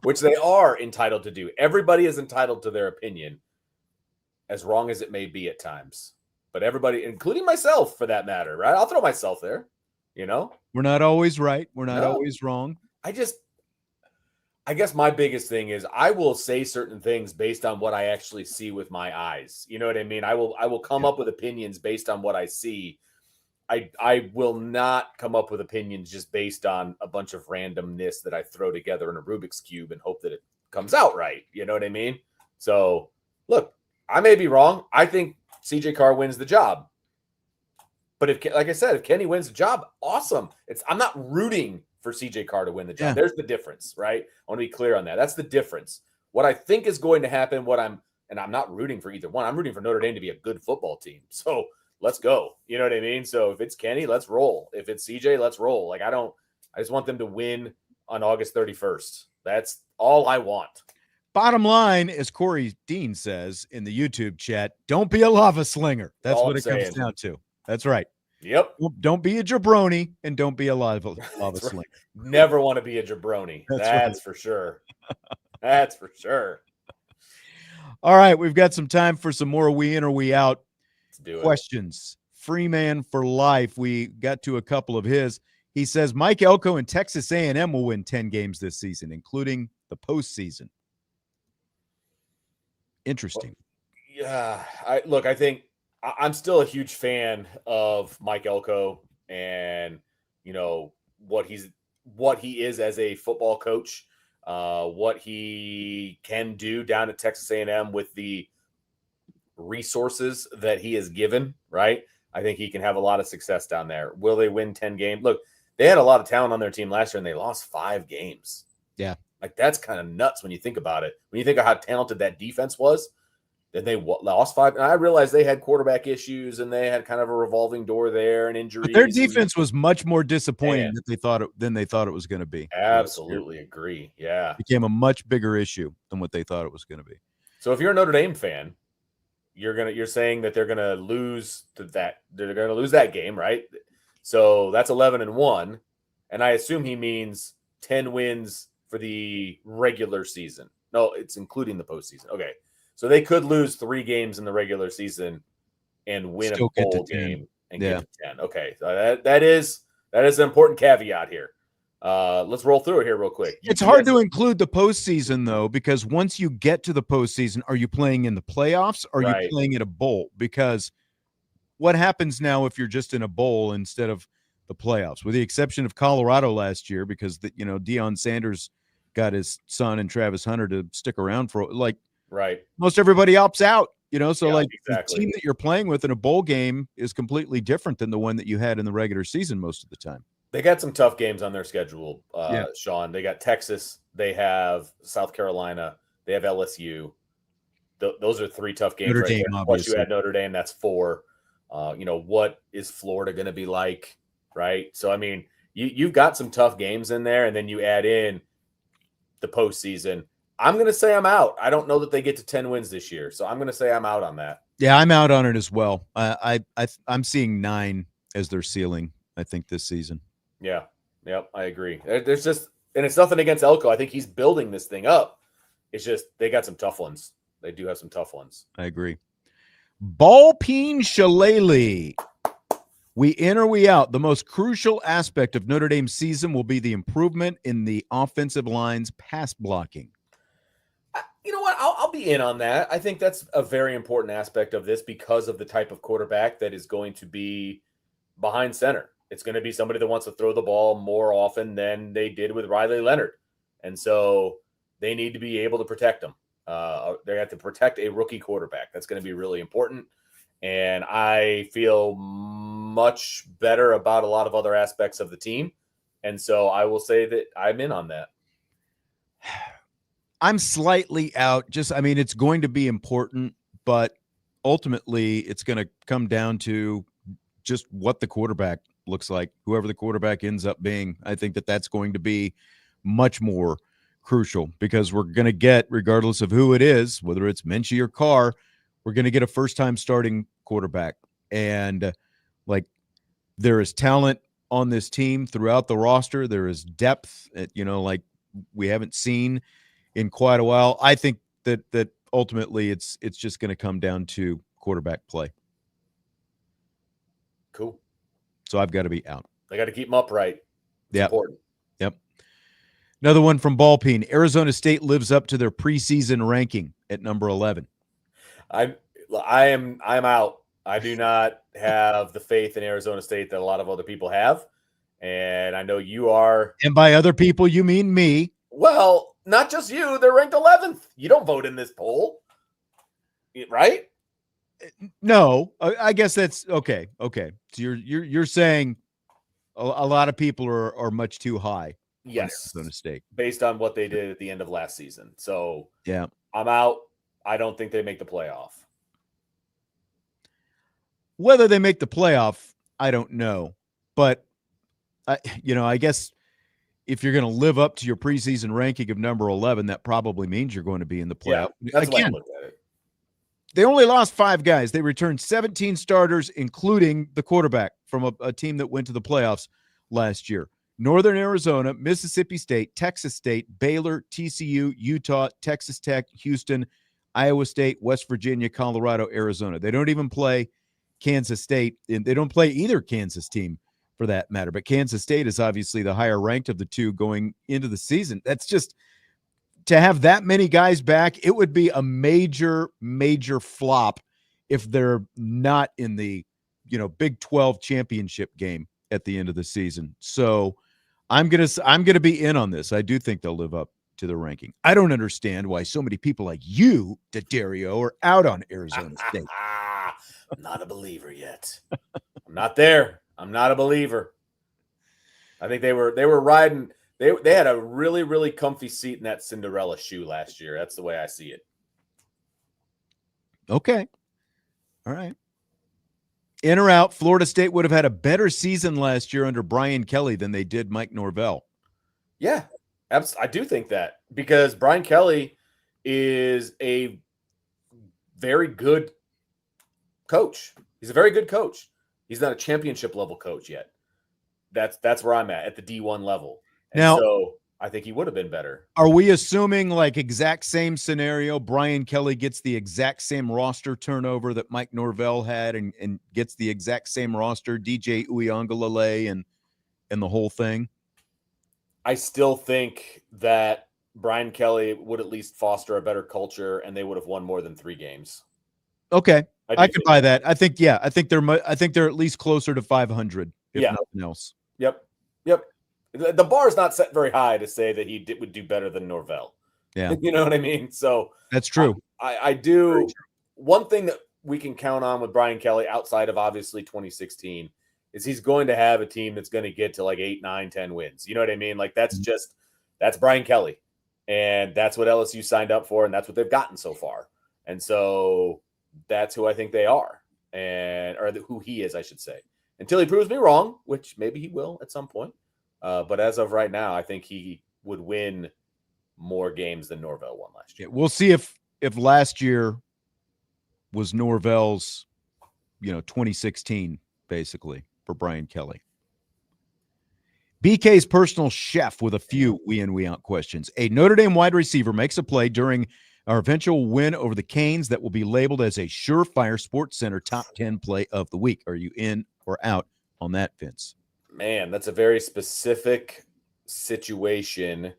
which they are entitled to do. Everybody is entitled to their opinion, as wrong as it may be at times. But everybody, including myself, for that matter, right? I'll throw myself there. We're not always right. We're not always wrong. I guess my biggest thing is I will say certain things based on what I actually see with my eyes. You know what I mean? I will come up with opinions based on what I see. I will not come up with opinions just based on a bunch of randomness that I throw together in a Rubik's Cube and hope that it comes out right. You know what I mean? So, look, I may be wrong. I think CJ Carr wins the job. But like I said, if Kenny wins the job, awesome. I'm not rooting for CJ Carr to win the job. Yeah. There's the difference, right? I want to be clear on that. That's the difference. What I think is going to happen, and I'm not rooting for either one. I'm rooting for Notre Dame to be a good football team. So let's go. You know what I mean? So if it's Kenny, let's roll. If it's CJ, let's roll. Like, I just want them to win on August 31st. That's all I want. Bottom line, as Corey Dean says in the YouTube chat, don't be a lava slinger. That's what it comes down to. That's right. Yep. Don't be a jabroni, and don't be a lava slinger. Right. Never want to be a jabroni. That's right. For sure. That's for sure. All right. We've got some time for some more we in or we out questions. Freeman for life. We got to a couple of his. He says Mike Elko and Texas A&M will win 10 games this season, including the postseason. Interesting. Yeah. I think I'm still a huge fan of Mike Elko and, what he's what he is as a football coach, what he can do down at Texas A&M with the resources that he is given, right? I think he can have a lot of success down there. Will they win 10 games? Look, they had a lot of talent on their team last year, and they lost 5 games. Yeah. Like, that's kind of nuts when you think about it. When you think of how talented that defense was, then they lost 5. And I realized they had quarterback issues, and they had kind of a revolving door there and injuries. But their defense was much more disappointing than they thought it was going to be. Absolutely agree. Yeah. It became a much bigger issue than what they thought it was going to be. So if you're a Notre Dame fan, you're saying that they're going to lose that game, right? So that's 11-1, and I assume he means 10 wins for the regular season. No, it's including the postseason. Okay, so they could lose 3 games in the regular season and win Still a get to bowl 10. game and get to 10. Okay, so that is an important caveat here. Let's roll through it here real quick. It's hard to include the postseason, though, because once you get to the postseason, are you playing in the playoffs? Or are you playing in a bowl? Because what happens now if you're just in a bowl instead of the playoffs? With the exception of Colorado last year, because Deion Sanders got his son and Travis Hunter to stick around for most everybody opts out. So the team that you're playing with in a bowl game is completely different than the one that you had in the regular season most of the time. They got some tough games on their schedule, Sean. They got Texas. They have South Carolina. They have LSU. Those are 3 tough games. Notre Dame, obviously. Plus you had Notre Dame. That's 4. What is Florida going to be like, right? So, I mean, you've got some tough games in there, and then you add in the postseason. I'm going to say I'm out. I don't know that they get to 10 wins this year, so I'm going to say I'm out on that. Yeah, I'm out on it as well. I'm seeing 9 as their ceiling, I think, this season. Yeah. Yep. I agree. There's just, and it's nothing against Elko. I think he's building this thing up. It's just, they got some tough ones. They do have some tough ones. I agree. Ballpeen Shillelagh. We in or we out? The most crucial aspect of Notre Dame's season will be the improvement in the offensive line's pass blocking. You know what? I'll be in on that. I think that's a very important aspect of this because of the type of quarterback that is going to be behind center. It's going to be somebody that wants to throw the ball more often than they did with Riley Leonard. And so they need to be able to protect him. They have to protect a rookie quarterback. That's going to be really important. And I feel much better about a lot of other aspects of the team. And so I will say that I'm in on that. I'm slightly out. It's going to be important, but ultimately it's going to come down to just what the quarterback looks like, whoever the quarterback ends up being. I think that's going to be much more crucial because we're going to get, regardless of who it is, whether it's Minchie or Carr, we're going to get a first-time starting quarterback. And there is talent on this team throughout the roster. There is depth, we haven't seen in quite a while. I think that ultimately it's just going to come down to quarterback play. Cool. So I've got to be out. They got to keep them upright. It's important. Yep. Another one from Ballpeen. Arizona State lives up to their preseason ranking at number 11. I'm out. I do not have the faith in Arizona State that a lot of other people have. And I know you are. And by other people, you mean me. Well, not just you. They're ranked 11th. You don't vote in this poll, right? No, I guess that's okay. Okay. So you're saying a lot of people are much too high. Yes. Arizona State. Based on what they did at the end of last season. So yeah, I'm out. I don't think they make the playoff. Whether they make the playoff, I don't know. But I guess if you're going to live up to your preseason ranking of number 11, that probably means you're going to be in the playoff. Yeah, that's why I looked at it. They only lost 5 guys. They returned 17 starters, including the quarterback from a team that went to the playoffs last year. Northern Arizona, Mississippi State, Texas State, Baylor, TCU, Utah, Texas Tech, Houston, Iowa State, West Virginia, Colorado, Arizona. They don't even play Kansas State. And they don't play either Kansas team for that matter. But Kansas State is obviously the higher ranked of the two going into the season. That's just, to have that many guys back, it would be a major, major flop if they're not in the, Big 12 championship game at the end of the season. So I'm gonna be in on this. I do think they'll live up to the ranking. I don't understand why so many people like you, DeDario, are out on Arizona State. I'm not a believer yet. I'm not there. I'm not a believer. I think they were riding. They had a really, really comfy seat in that Cinderella shoe last year. That's the way I see it. Okay. All right. In or out, Florida State would have had a better season last year under Brian Kelly than they did Mike Norvell. Yeah, I do think that, because Brian Kelly is a very good coach. He's a very good coach. He's not a championship level coach yet. That's where I'm at the D1 level. And now, so I think he would have been better. Are we assuming like exact same scenario? Brian Kelly gets the exact same roster turnover that Mike Norvell had and gets the exact same roster, DJ Uiagalelei and the whole thing? I still think that Brian Kelly would at least foster a better culture, and they would have won more than 3 games. Okay. I could buy that. I think they're at least closer to 500, if nothing else. Yep. The bar is not set very high to say that he would do better than Norvell. Yeah. You know what I mean? So that's true. I do. One thing that we can count on with Brian Kelly outside of obviously 2016 is he's going to have a team that's going to get to like 8, 9, 10 wins. You know what I mean? Like that's Brian Kelly, and that's what LSU signed up for, and that's what they've gotten so far. And so that's who I think they are, or who he is, I should say, until he proves me wrong, which maybe he will at some point. But as of right now, I think he would win more games than Norvell won last year. We'll see if last year was Norvell's, 2016, basically, for Brian Kelly. BK's personal chef with a few we in, we out questions. A Notre Dame wide receiver makes a play during our eventual win over the Canes that will be labeled as a surefire Sports Center top 10 play of the week. Are you in or out on that, Vince? Man, that's a very specific situation.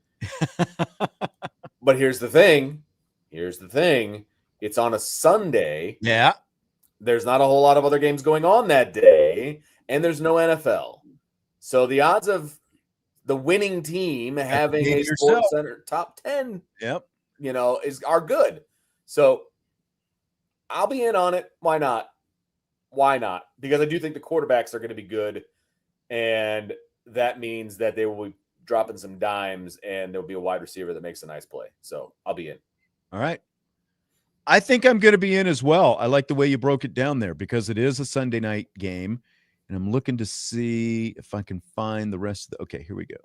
But here's the thing. It's on a Sunday. Yeah. There's not a whole lot of other games going on that day, and there's no NFL. So the odds of the winning team having a Sports Center top 10, are good. So I'll be in on it. Why not? Because I do think the quarterbacks are going to be good, and that means that they will be dropping some dimes, and there'll be a wide receiver that makes a nice play. So I'll be in. All right. I think I'm going to be in as well. I like the way you broke it down there because it is a Sunday night game, and I'm looking to see if I can find the rest of the. Okay, here we go.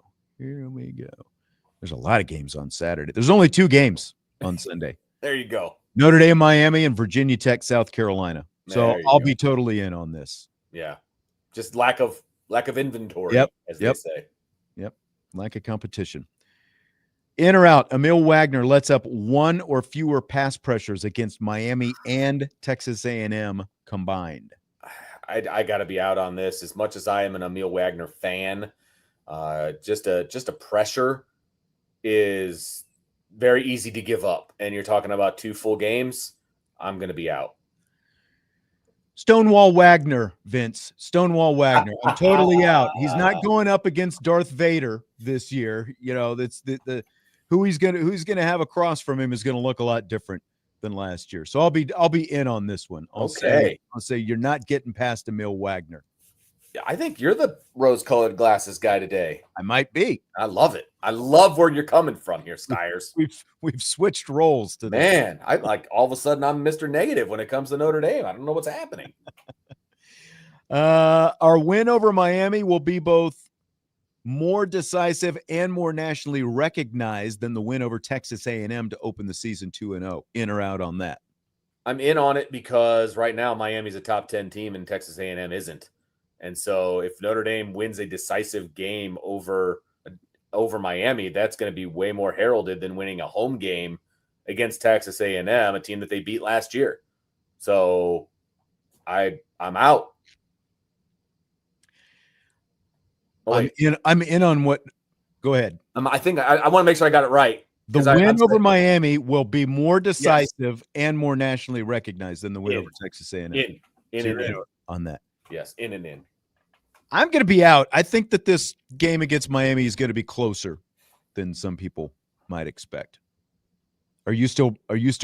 There's a lot of games on Saturday. There's only 2 games on Sunday. There you go. Notre Dame, Miami, and Virginia Tech, South Carolina. So I'll be totally in on this. Yeah. Just lack of inventory, as they say. Yep. Lack of competition. In or out, Emil Wagner lets up 1 or fewer pass pressures against Miami and Texas A&M combined. I got to be out on this. As much as I am an Emil Wagner fan, just a pressure is very easy to give up. And you're talking about 2 full games, I'm going to be out. Stonewall Wagner, Vince. Stonewall Wagner. I'm totally out. He's not going up against Darth Vader this year. That's the who he's gonna have across from him is gonna look a lot different than last year. So I'll be in on this one. I'll say you're not getting past Emil Wagner. Yeah, I think you're the rose-colored glasses guy today. I might be. I love it. I love where you're coming from here, Skyers. We've switched roles to man. I like all of a sudden I'm Mr. Negative when it comes to Notre Dame. I don't know what's happening. Our win over Miami will be both more decisive and more nationally recognized than the win over Texas A&M to open the season 2-0. In or out on that? I'm in on it because right now Miami's a top 10 team and Texas A&M isn't. And so if Notre Dame wins a decisive game over Miami, that's going to be way more heralded than winning a home game against Texas A&M, a team that they beat last year. So I'm out. I'm in on what. Go ahead. I think I want to make sure I got it right. The win over Miami will be more decisive and more nationally recognized than the win over Texas A&M. In on that. Yes, in and in. I'm going to be out. I think that this game against Miami is going to be closer than some people might expect. Are you still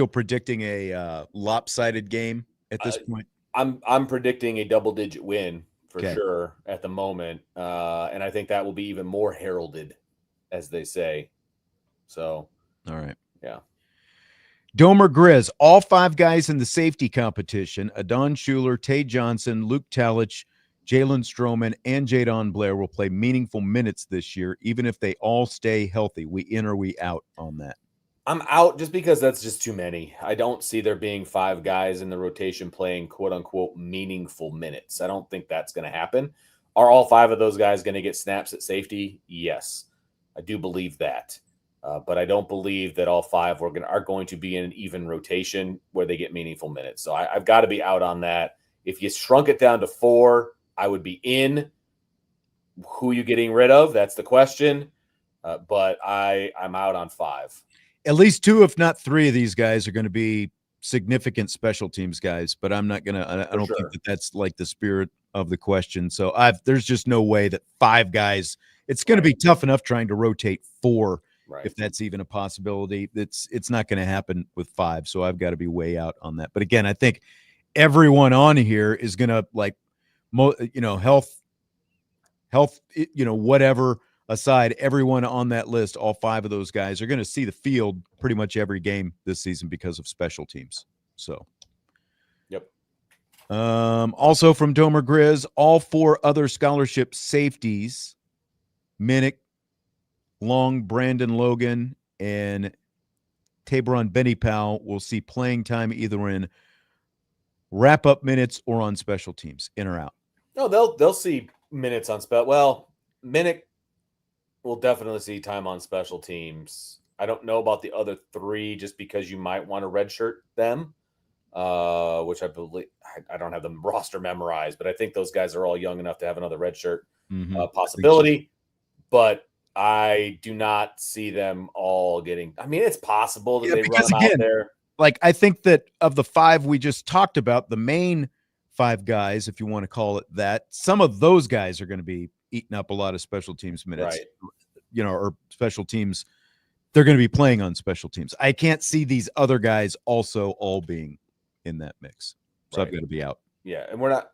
predicting a lopsided game at this point? I'm predicting a double-digit win for Okay. sure at the moment, and I think that will be even more heralded, as they say. So, all right, yeah. Domer Grizz, all 5 guys in the safety competition: Adon Schuler, Tay Johnson, Luke Talich, Jalen Stroman, and Jadon Blair will play meaningful minutes this year, even if they all stay healthy. We in or we out on that? I'm out just because that's just too many. I don't see there being 5 guys in the rotation playing quote unquote meaningful minutes. I don't think that's going to happen. Are all 5 of those guys going to get snaps at safety? Yes, I do believe that. But I don't believe that all 5 are going to be in an even rotation where they get meaningful minutes. So I've got to be out on that. If you shrunk it down to 4, I would be in. Who are you getting rid of? That's the question. But I'm out on 5. At least 2, if not 3 of these guys are going to be significant special teams guys, but I'm not going to, I don't think that that's like the spirit of the question. So there's just no way that 5 guys, it's going to be tough enough trying to rotate 4. Right. If that's even a possibility. It's not going to happen with 5. So I've got to be way out on that. But again, I think everyone on here is going to health, whatever aside, everyone on that list, all 5 of those guys are going to see the field pretty much every game this season because of special teams. So, yep. Also from Domer Grizz, all 4 other scholarship safeties, Minnick, Long, Brandon Logan, and Tabron Benipal will see playing time either in wrap-up minutes or on special teams, in or out. No, they'll see minutes on special. Well, Minnick will definitely see time on special teams. I don't know about the other 3 just because you might want to redshirt them, which I believe I don't have the roster memorized, but I think those guys are all young enough to have another redshirt possibility. But I do not see them all getting. I mean, it's possible that they run them out there. Like, I think that of the 5 we just talked about, the main 5 guys, if you want to call it that, some of those guys are going to be eating up a lot of special teams minutes, right? Or special teams. They're going to be playing on special teams. I can't see these other guys also all being in that mix. So I've got to be out. Yeah, and we're not.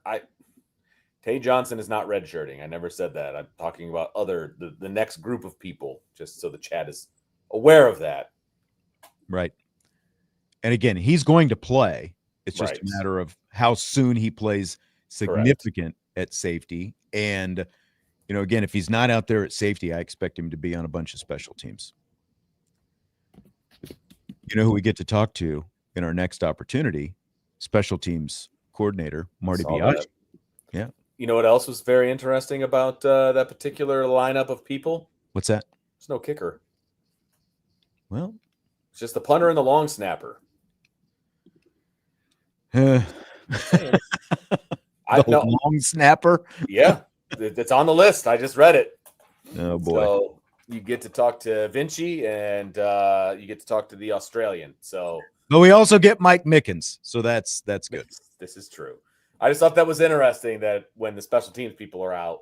Tay Johnson is not redshirting. I never said that. I'm talking about the next group of people, just so the chat is aware of that. Right. And again, he's going to play. It's just a matter of how soon he plays significant at safety. And, again, if he's not out there at safety, I expect him to be on a bunch of special teams. You know who we get to talk to in our next opportunity? Special teams coordinator, Marty Biaggi. Yeah. You know what else was very interesting about that particular lineup of people? What's that? There's no kicker. Well, it's just the punter and the long snapper. The long snapper? Yeah, it's on the list. I just read it. Oh, boy. So you get to talk to Vinci and you get to talk to the Australian. But we also get Mike Mickens, so that's good. This is true. I just thought that was interesting that when the special teams people are out,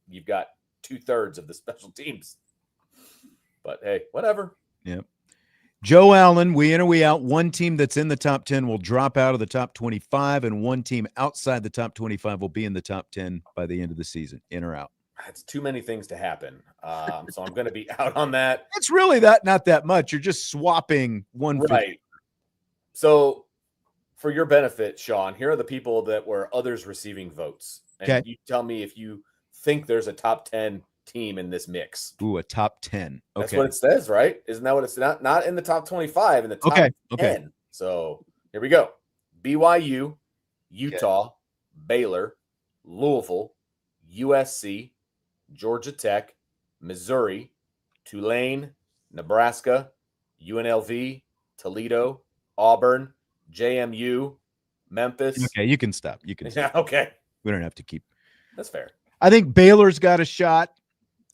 you've got 2/3 of the special teams. But hey, whatever. Yeah. Joe Allen, we in or we out. One team that's in the top 10 will drop out of the top 25, and one team outside the top 25 will be in the top 10 by the end of the season. In or out? It's too many things to happen. So I'm going to be out on that. It's really not that much. You're just swapping one. Right. So for your benefit, Sean, here are the people that were others receiving votes. And you tell me if you think there's a top 10 team in this mix. Ooh, a top 10. Okay. That's what it says, right? Isn't that what it's not in the top 25, in the top 10. Okay. So here we go. BYU, Utah, Baylor, Louisville, USC, Georgia Tech, Missouri, Tulane, Nebraska, UNLV, Toledo, Auburn, JMU, Memphis. Okay, you can stop. Yeah, okay. We don't have to keep. That's fair. I think Baylor's got a shot.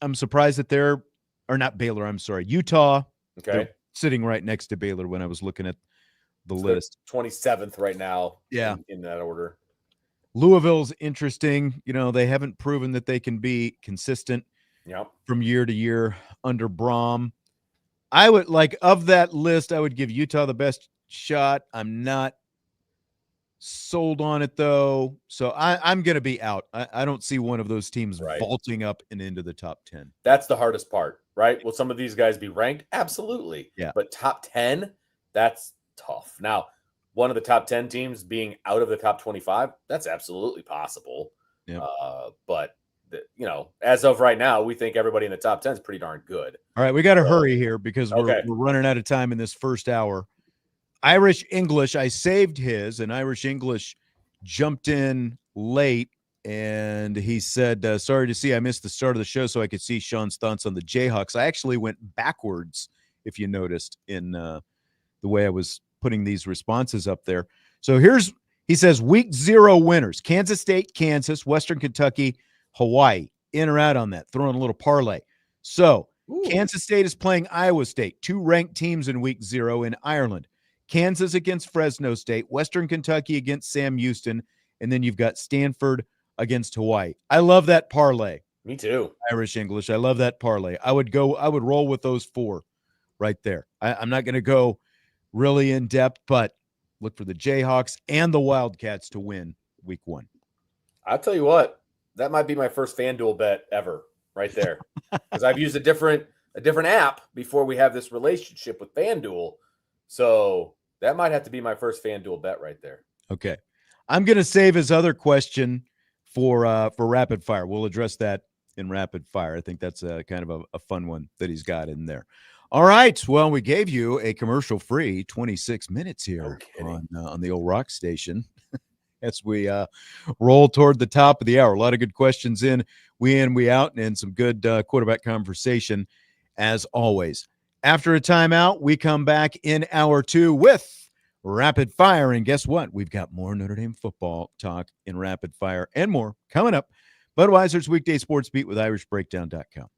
I'm surprised that not Baylor, I'm sorry, Utah. Okay. They're sitting right next to Baylor when I was looking at the list. 27th right now. Yeah. In that order. Louisville's interesting. They haven't proven that they can be consistent Yep. from year to year under Brom. I would of that list, I would give Utah the best shot. I'm not sold on it though. So I'm going to be out. I don't see one of those teams vaulting up and into the top 10. That's the hardest part, right? Will some of these guys be ranked? Absolutely. Yeah. But top 10, that's tough. Now, one of the top 10 teams being out of the top 25, that's absolutely possible. Yep. But as of right now, we think everybody in the top 10 is pretty darn good. All right, we got to hurry here because we're running out of time in this first hour. Irish English, I saved his, and Irish English jumped in late, and he said, sorry to see I missed the start of the show so I could see Sean's thoughts on the Jayhawks. I actually went backwards, if you noticed, in the way I was putting these responses up there. So he says, week 0 winners, Kansas State, Kansas, Western Kentucky, Hawaii. In or out on that, throwing a little parlay. So Kansas State is playing Iowa State, 2 ranked teams in week 0 in Ireland. Kansas against Fresno State, Western Kentucky against Sam Houston, and then you've got Stanford against Hawaii. I love that parlay. Me too. Irish English. I love that parlay. I would roll with those 4 right there. I'm not going to go really in depth, but look for the Jayhawks and the Wildcats to win week 1. I'll tell you what, that might be my first FanDuel bet ever right there. Because I've used a different app before we have this relationship with FanDuel. So that might have to be my first FanDuel bet right there. Okay. I'm going to save his other question for rapid fire. We'll address that in rapid fire. I think that's kind of a fun one that he's got in there. All right. Well, we gave you a commercial-free 26 minutes here on the old rock station as we roll toward the top of the hour. A lot of good questions in, we out, and some good quarterback conversation as always. After a timeout, we come back in hour 2 with rapid fire. And guess what? We've got more Notre Dame football talk in rapid fire and more coming up. Budweiser's Weekday Sports Beat with IrishBreakdown.com.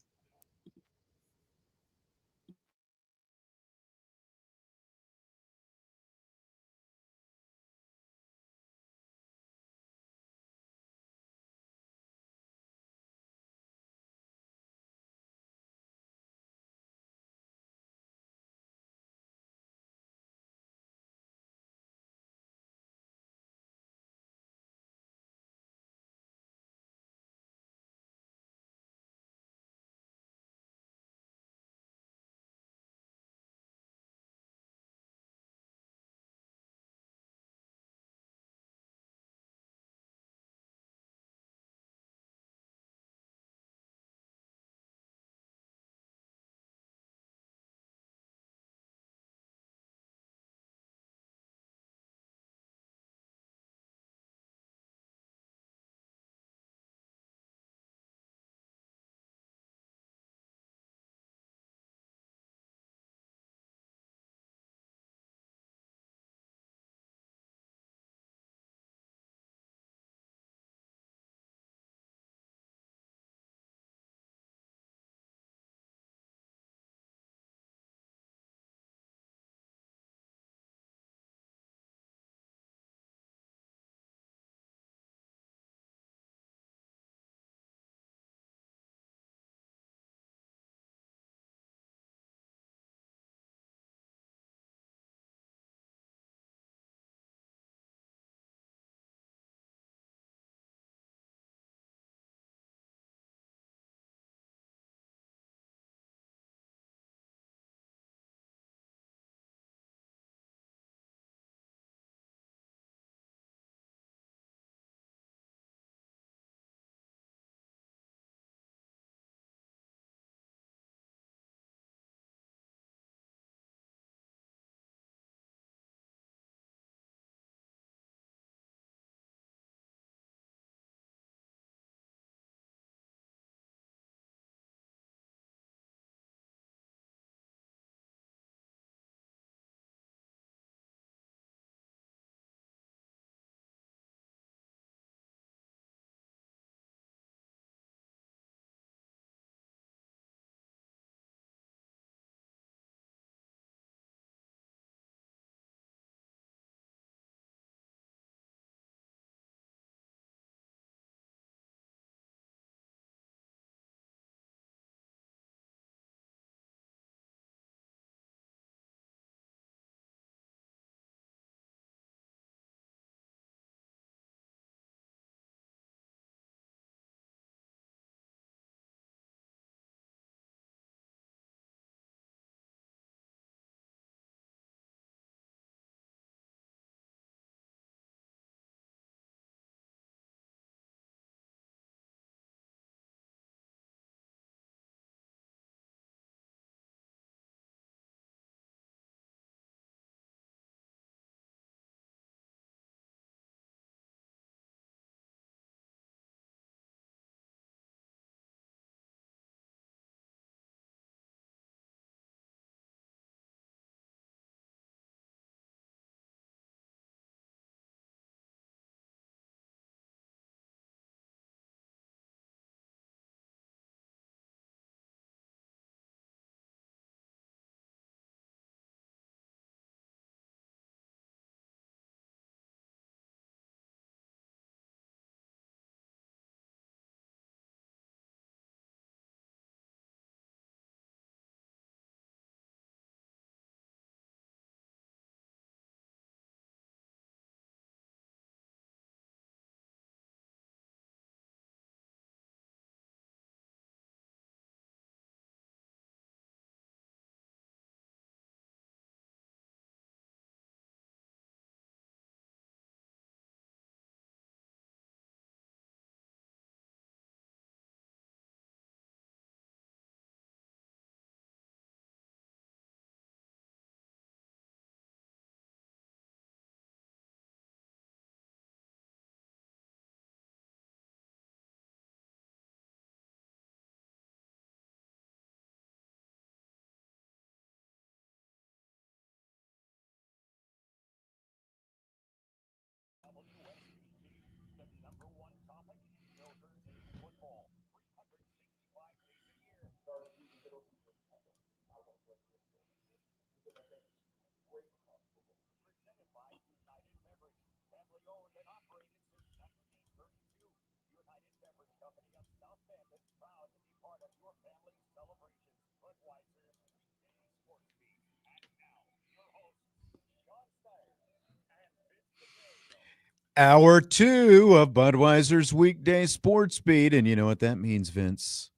Hour 2 of Budweiser's weekday sports beat. And you know what that means, Vince?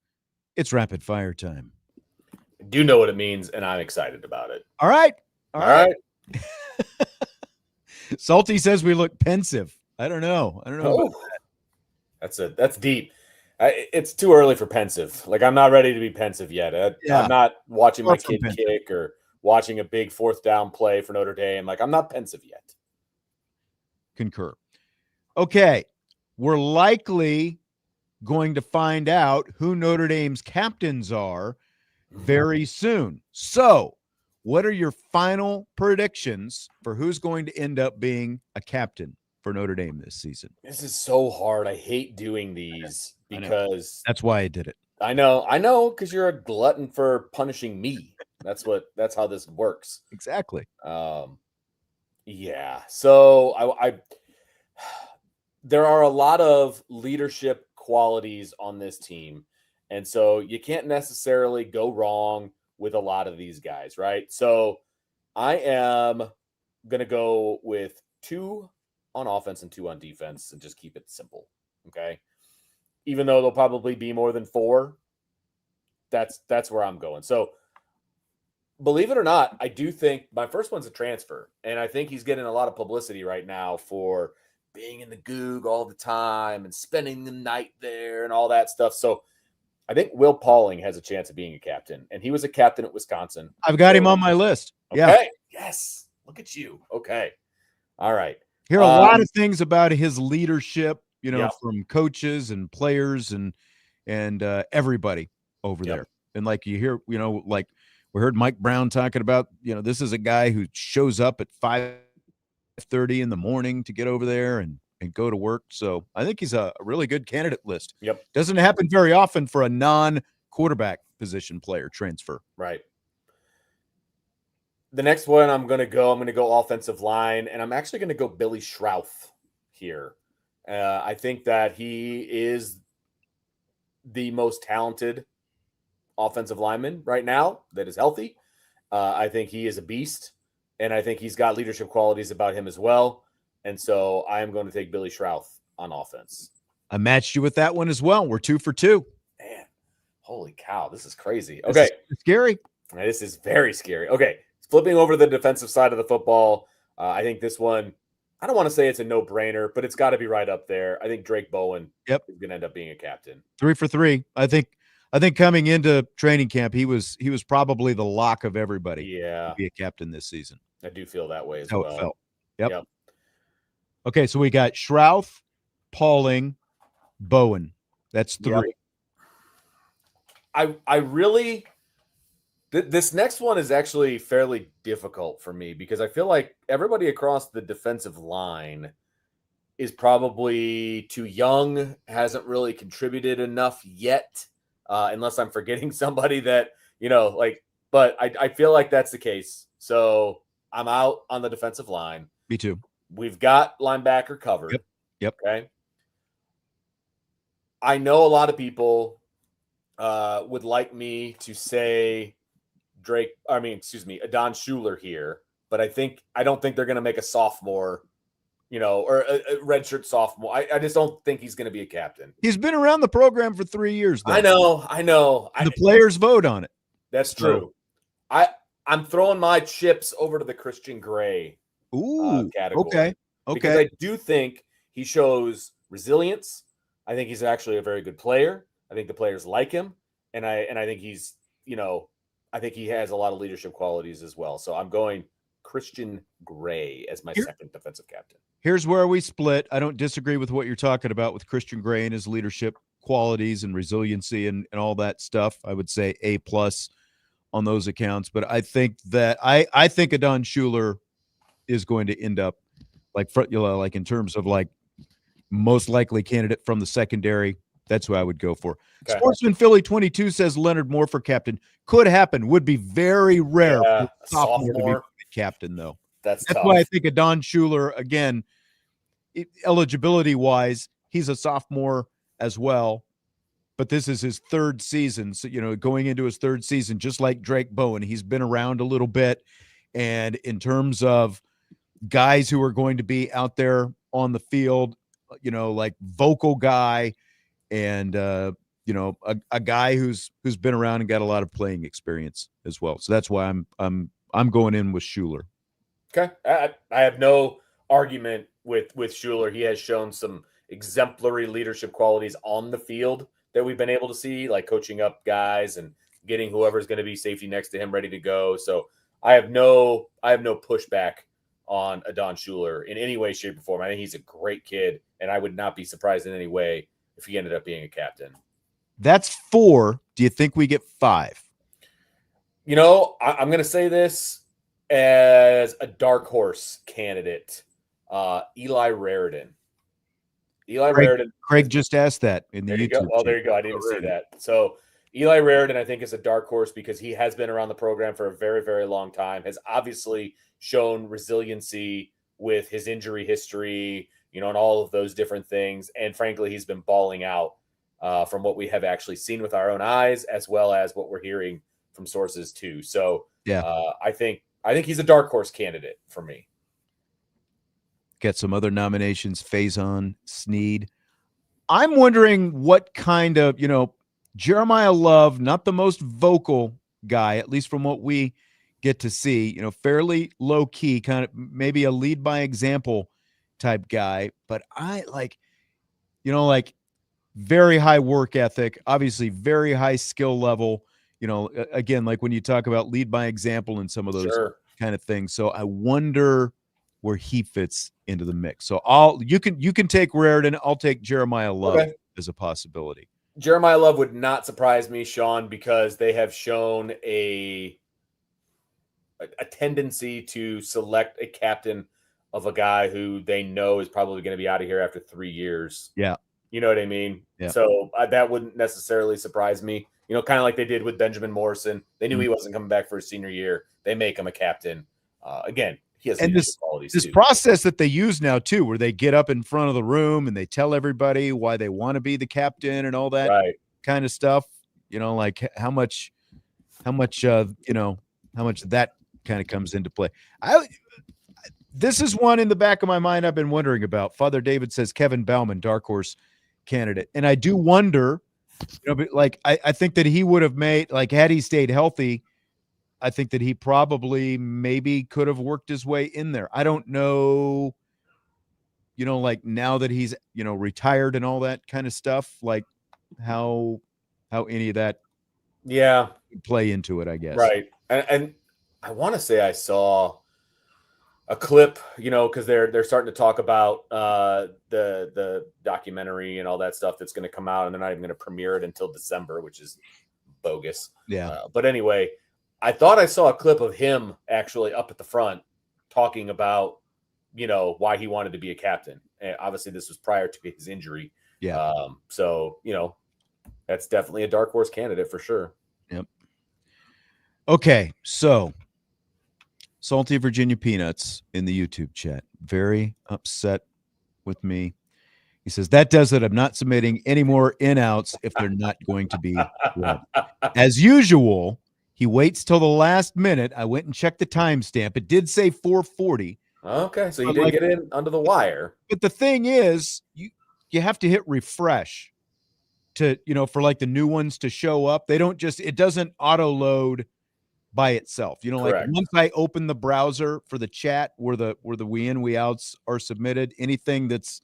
It's rapid fire time. I do know what it means, and I'm excited about it. All right. All right. Salty says we look pensive. I don't know. Oh, that's deep. It's too early for pensive. Like, I'm not ready to be pensive yet. I'm not watching my kid kick or watching a big fourth down play for Notre Dame. Like, I'm not pensive yet. Concur. Okay. We're likely going to find out who Notre Dame's captains are very soon. So, what are your final predictions for who's going to end up being a captain for Notre Dame this season? This is so hard. I hate doing these because that's why I did it. I know, because you're a glutton for punishing me. That's how this works. Exactly. Yeah. So I there are a lot of leadership qualities on this team. And so you can't necessarily go wrong with a lot of these guys, right? So I am going to go with 2 on offense and 2 on defense and just keep it simple, okay? Even though there'll probably be more than 4, that's where I'm going. So believe it or not, I do think my first one's a transfer, and I think he's getting a lot of publicity right now for being in the Goog all the time and spending the night there and all that stuff. So I think Will Pauling has a chance of being a captain, and he was a captain at Wisconsin. I've got him on my list. Okay. Yeah. Yes. Look at you. Okay. All right. Hear a lot of things about his leadership, from coaches and players and everybody over there. And like you hear, like we heard Mike Brown talking about, this is a guy who shows up at 5:30 in the morning to get over there and go to work. So I think he's a really good candidate list. Yep. Doesn't happen very often for a non-quarterback position player transfer. Right. The next one I'm going to go offensive line, and I'm actually going to go Billy Schrauth here. I think that he is the most talented offensive lineman right now that is healthy. I think he is a beast, and I think he's got leadership qualities about him as well. And so I am going to take Billy Schrauth on offense. I matched you with that one as well. We're 2 for 2. Man, holy cow. This is crazy. Okay. It's scary. This is very scary. Okay. Flipping over to the defensive side of the football, I think this one, I don't want to say it's a no-brainer, but it's got to be right up there. I think Drake Bowen is going to end up being a captain. 3 for 3. I think coming into training camp, he was probably the lock of everybody to be a captain this season. I do feel that way as well. How it felt. Yep. Okay, so we got Schrauth, Pauling, Bowen. That's 3. Yep. I really this next one is actually fairly difficult for me because I feel like everybody across the defensive line is probably too young, hasn't really contributed enough yet, unless I'm forgetting somebody that, but I feel like that's the case. So I'm out on the defensive line. Me too. We've got linebacker covered. Yep. Okay. I know a lot of people would like me to say Adon Schuler here, but I don't think they're going to make a sophomore, or a redshirt sophomore. I just don't think he's going to be a captain. He's been around the program for 3 years, though. I know. The players vote on it. That's true. I'm throwing my chips over to the Christian Gray category. Okay. Because I do think he shows resilience. I think he's actually a very good player. I think the players like him, and I think he's, I think he has a lot of leadership qualities as well. So I'm going Christian Gray as my second defensive captain. Here's where we split. I don't disagree with what you're talking about with Christian Gray and his leadership qualities and resiliency and all that stuff. I would say A+ on those accounts. But I think that I think Adon Schuler is going to end up like in terms of like most likely candidate from the secondary. That's who I would go for. Okay. Sportsman Philly 22 says Leonard Moore for captain. Could happen. Would be very rare for sophomore to be captain, though. That's why I think Adon Schuler, again, eligibility-wise, he's a sophomore as well. but this is his third season. So, going into his third season, just like Drake Bowen, he's been around a little bit. And in terms of guys who are going to be out there on the field, like vocal guy and, a guy who's been around and got a lot of playing experience as well. So that's why I'm going in with Schuler. Okay. I have no argument with Schuler. He has shown some exemplary leadership qualities on the field that we've been able to see, like coaching up guys and getting whoever's going to be safety next to him ready to go. So I have no pushback on Adon Schuler in any way, shape, or form. I think he's a great kid, and I would not be surprised in any way if he ended up being a captain. That's 4. Do you think we get 5? I'm going to say this as a dark horse candidate, Eli Raridan. Craig just asked that in the there you YouTube. Go. Oh, there you go. I didn't see that. So Eli Raridan, I think, is a dark horse because he has been around the program for a very, very long time, has obviously shown resiliency with his injury history, and all of those different things. And frankly, he's been balling out from what we have actually seen with our own eyes, as well as what we're hearing from sources too. So yeah, I think he's a dark horse candidate for me. Get some other nominations, Faison, Snead. I'm wondering what kind of, Jeremiah Love, not the most vocal guy, at least from what we get to see, fairly low key, kind of maybe a lead by example type guy. But I like very high work ethic, obviously very high skill level, again, like when you talk about lead by example and some of those kind of things. So I wonder where he fits into the mix. So you can take Raridan. I'll take Jeremiah Love as a possibility. Jeremiah Love would not surprise me, Sean, because they have shown a tendency to select a captain of a guy who they know is probably going to be out of here after 3 years. Yeah. You know what I mean? Yeah. So that wouldn't necessarily surprise me. Kind of like they did with Benjamin Morrison. They knew he wasn't coming back for his senior year. They make him a captain. Again, he has qualities this too. process that they use now too, where they get up in front of the room and they tell everybody why they want to be the captain and all that kind of stuff. Like how much that kind of comes into play. This is one in the back of my mind I've been wondering about. Father David says Kevin Bauman, dark horse candidate. And I do wonder, I think that he would have made, like, had he stayed healthy, I think that he probably maybe could have worked his way in there. I don't know, like now that he's, retired and all that kind of stuff, like how any of that would play into it, I guess. Right. And I want to say I saw a clip, because they're starting to talk about the documentary and all that stuff that's going to come out, and they're not even going to premiere it until December, which is bogus. Yeah. But anyway, I thought I saw a clip of him actually up at the front talking about, why he wanted to be a captain. And obviously, this was prior to his injury. Yeah. So, that's definitely a dark horse candidate for sure. Yep. Okay, so Salty Virginia Peanuts in the YouTube chat. Very upset with me. He says, that does it. I'm not submitting any more in-outs if they're not going to be read. As usual, he waits till the last minute. I went and checked the timestamp. It did say 4:40. Okay, so you did get in under the wire. But the thing is, you have to hit refresh to, for like the new ones to show up. They don't just, it doesn't auto load by itself. Correct. Like once I open the browser for the chat where the we in, we outs are submitted, anything that's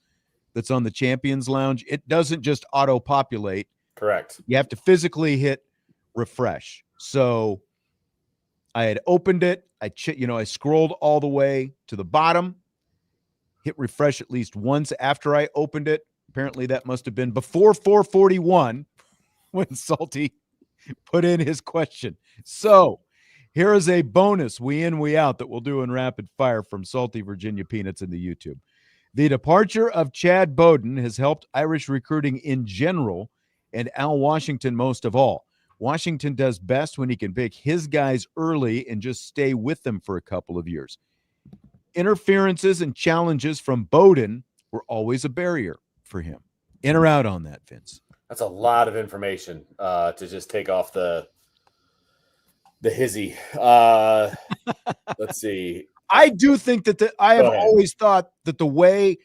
on the Champions Lounge, it doesn't just auto populate. Correct. You have to physically hit refresh. So I had opened it. I scrolled all the way to the bottom, hit refresh at least once after I opened it. Apparently that must have been before 4:41 when Salty put in his question. So here is a bonus we in, we out that we'll do in rapid fire from Salty Virginia Peanuts in the YouTube. The departure of Chad Bowden has helped Irish recruiting in general and Al Washington most of all. Washington does best when he can pick his guys early and just stay with them for a couple of years. Interferences and challenges from Bowden were always a barrier for him. In or out on that, Vince? That's a lot of information to just take off the hizzy. Let's see. I do think that I have always thought that the way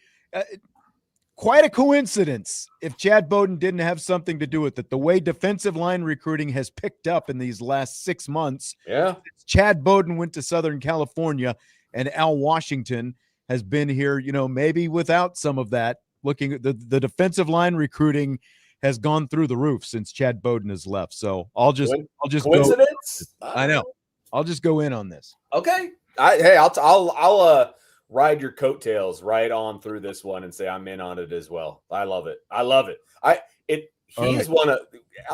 quite a coincidence if Chad Bowden didn't have something to do with it. The way defensive line recruiting has picked up in these last 6 months. Yeah. Chad Bowden went to Southern California and Al Washington has been here, maybe without some of that. Looking at the defensive line recruiting has gone through the roof since Chad Bowden has left. So I'll just coincidence. I know. I'll just go in on this. Okay. I'll ride your coattails right on through this one and say I'm in on it as well. I love it. Al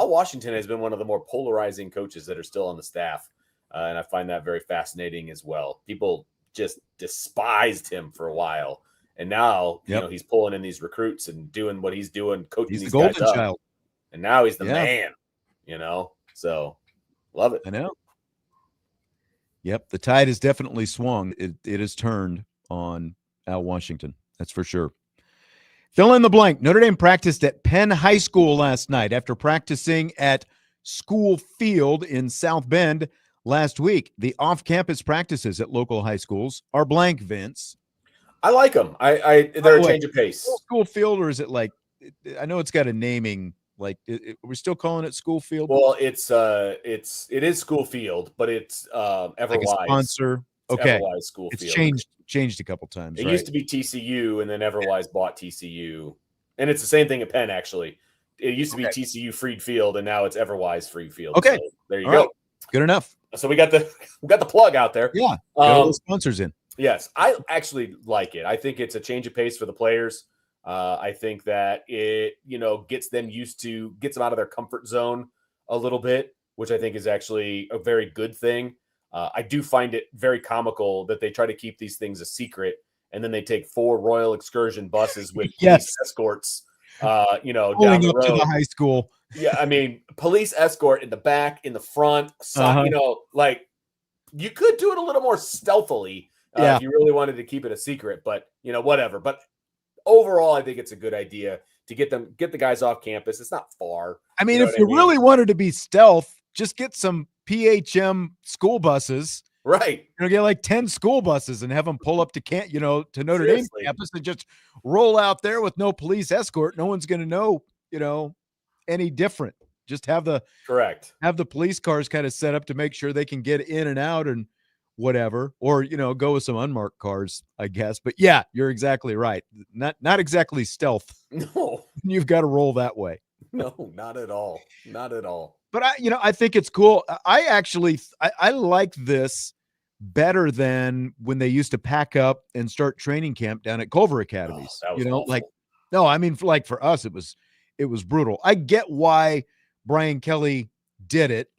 Washington has been one of the more polarizing coaches that are still on the staff. And I find that very fascinating as well. People just despised him for a while. And now, he's pulling in these recruits and doing what he's doing, coaching these guys up. He's the golden child. And now he's the man, So, love it. I know. Yep, the tide has definitely swung. It has turned on Al Washington. That's for sure. Fill in the blank. Notre Dame practiced at Penn High School last night after practicing at School Field in South Bend last week. The off-campus practices at local high schools are blank, Vince. I like them. They're a change of pace. School Field, or is it like? I know it's got a naming. Like, we're still calling it School Field. Well, it is School Field, but it's Everwise. Like a sponsor. Okay, Everwise School it's Field. Changed a couple times. It used to be TCU, and then Everwise bought TCU, and it's the same thing at Penn. Actually, it used to be TCU Freed Field, and now it's Everwise Freed Field. Okay, so there you All go. Right. Good enough. So we got the plug out there. Yeah, got all the sponsors in. Yes, I actually like it. I think it's a change of pace for the players. I think that it, gets them out of their comfort zone a little bit, which I think is actually a very good thing. I do find it very comical that they try to keep these things a secret, and then they take 4 Royal Excursion buses with police escorts, down the road. To the high school. Yeah, I mean, police escort in the back, in the front, like you could do it a little more stealthily if you really wanted to keep it a secret, but whatever. But overall, I think it's a good idea to get the guys off campus. It's not far. I mean, if you really wanted to be stealth, just get some PHM school buses. Right. Get like 10 school buses and have them pull up to Notre Dame campus and just roll out there with no police escort. No one's going to know, any different. Just have the police cars kind of set up to make sure they can get in and out and whatever, or go with some unmarked cars, I guess. But yeah, you're exactly right. Not exactly stealth. No, you've got to roll that way. No, not at all. Not at all. But I think it's cool. I like this better than when they used to pack up and start training camp down at Culver Academies. Awful. No, I mean, like for us, it was brutal. I get why Brian Kelly did it,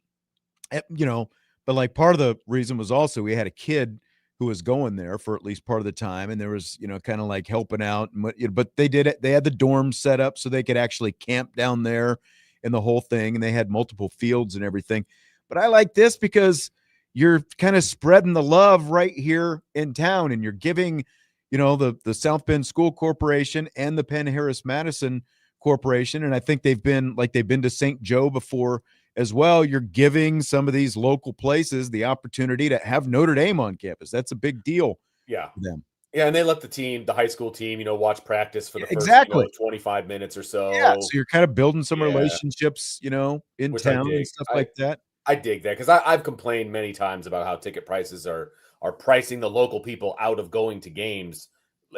but like part of the reason was also we had a kid who was going there for at least part of the time, and there was kind of like helping out. But they did it. They had the dorms set up so they could actually camp down there and the whole thing, and they had multiple fields and everything. But I like this because you're kind of spreading the love right here in town, and you're giving the South Bend School Corporation and the Penn Harris Madison Corporation, and I think they've been to St. Joe before as well. You're giving some of these local places the opportunity to have Notre Dame on campus. That's a big deal. Yeah. For them. Yeah, and they let the high school team, watch practice for the first 25 minutes or so. Yeah, so you're kind of building some relationships, in town and stuff like that. I dig that because I've complained many times about how ticket prices are pricing the local people out of going to games,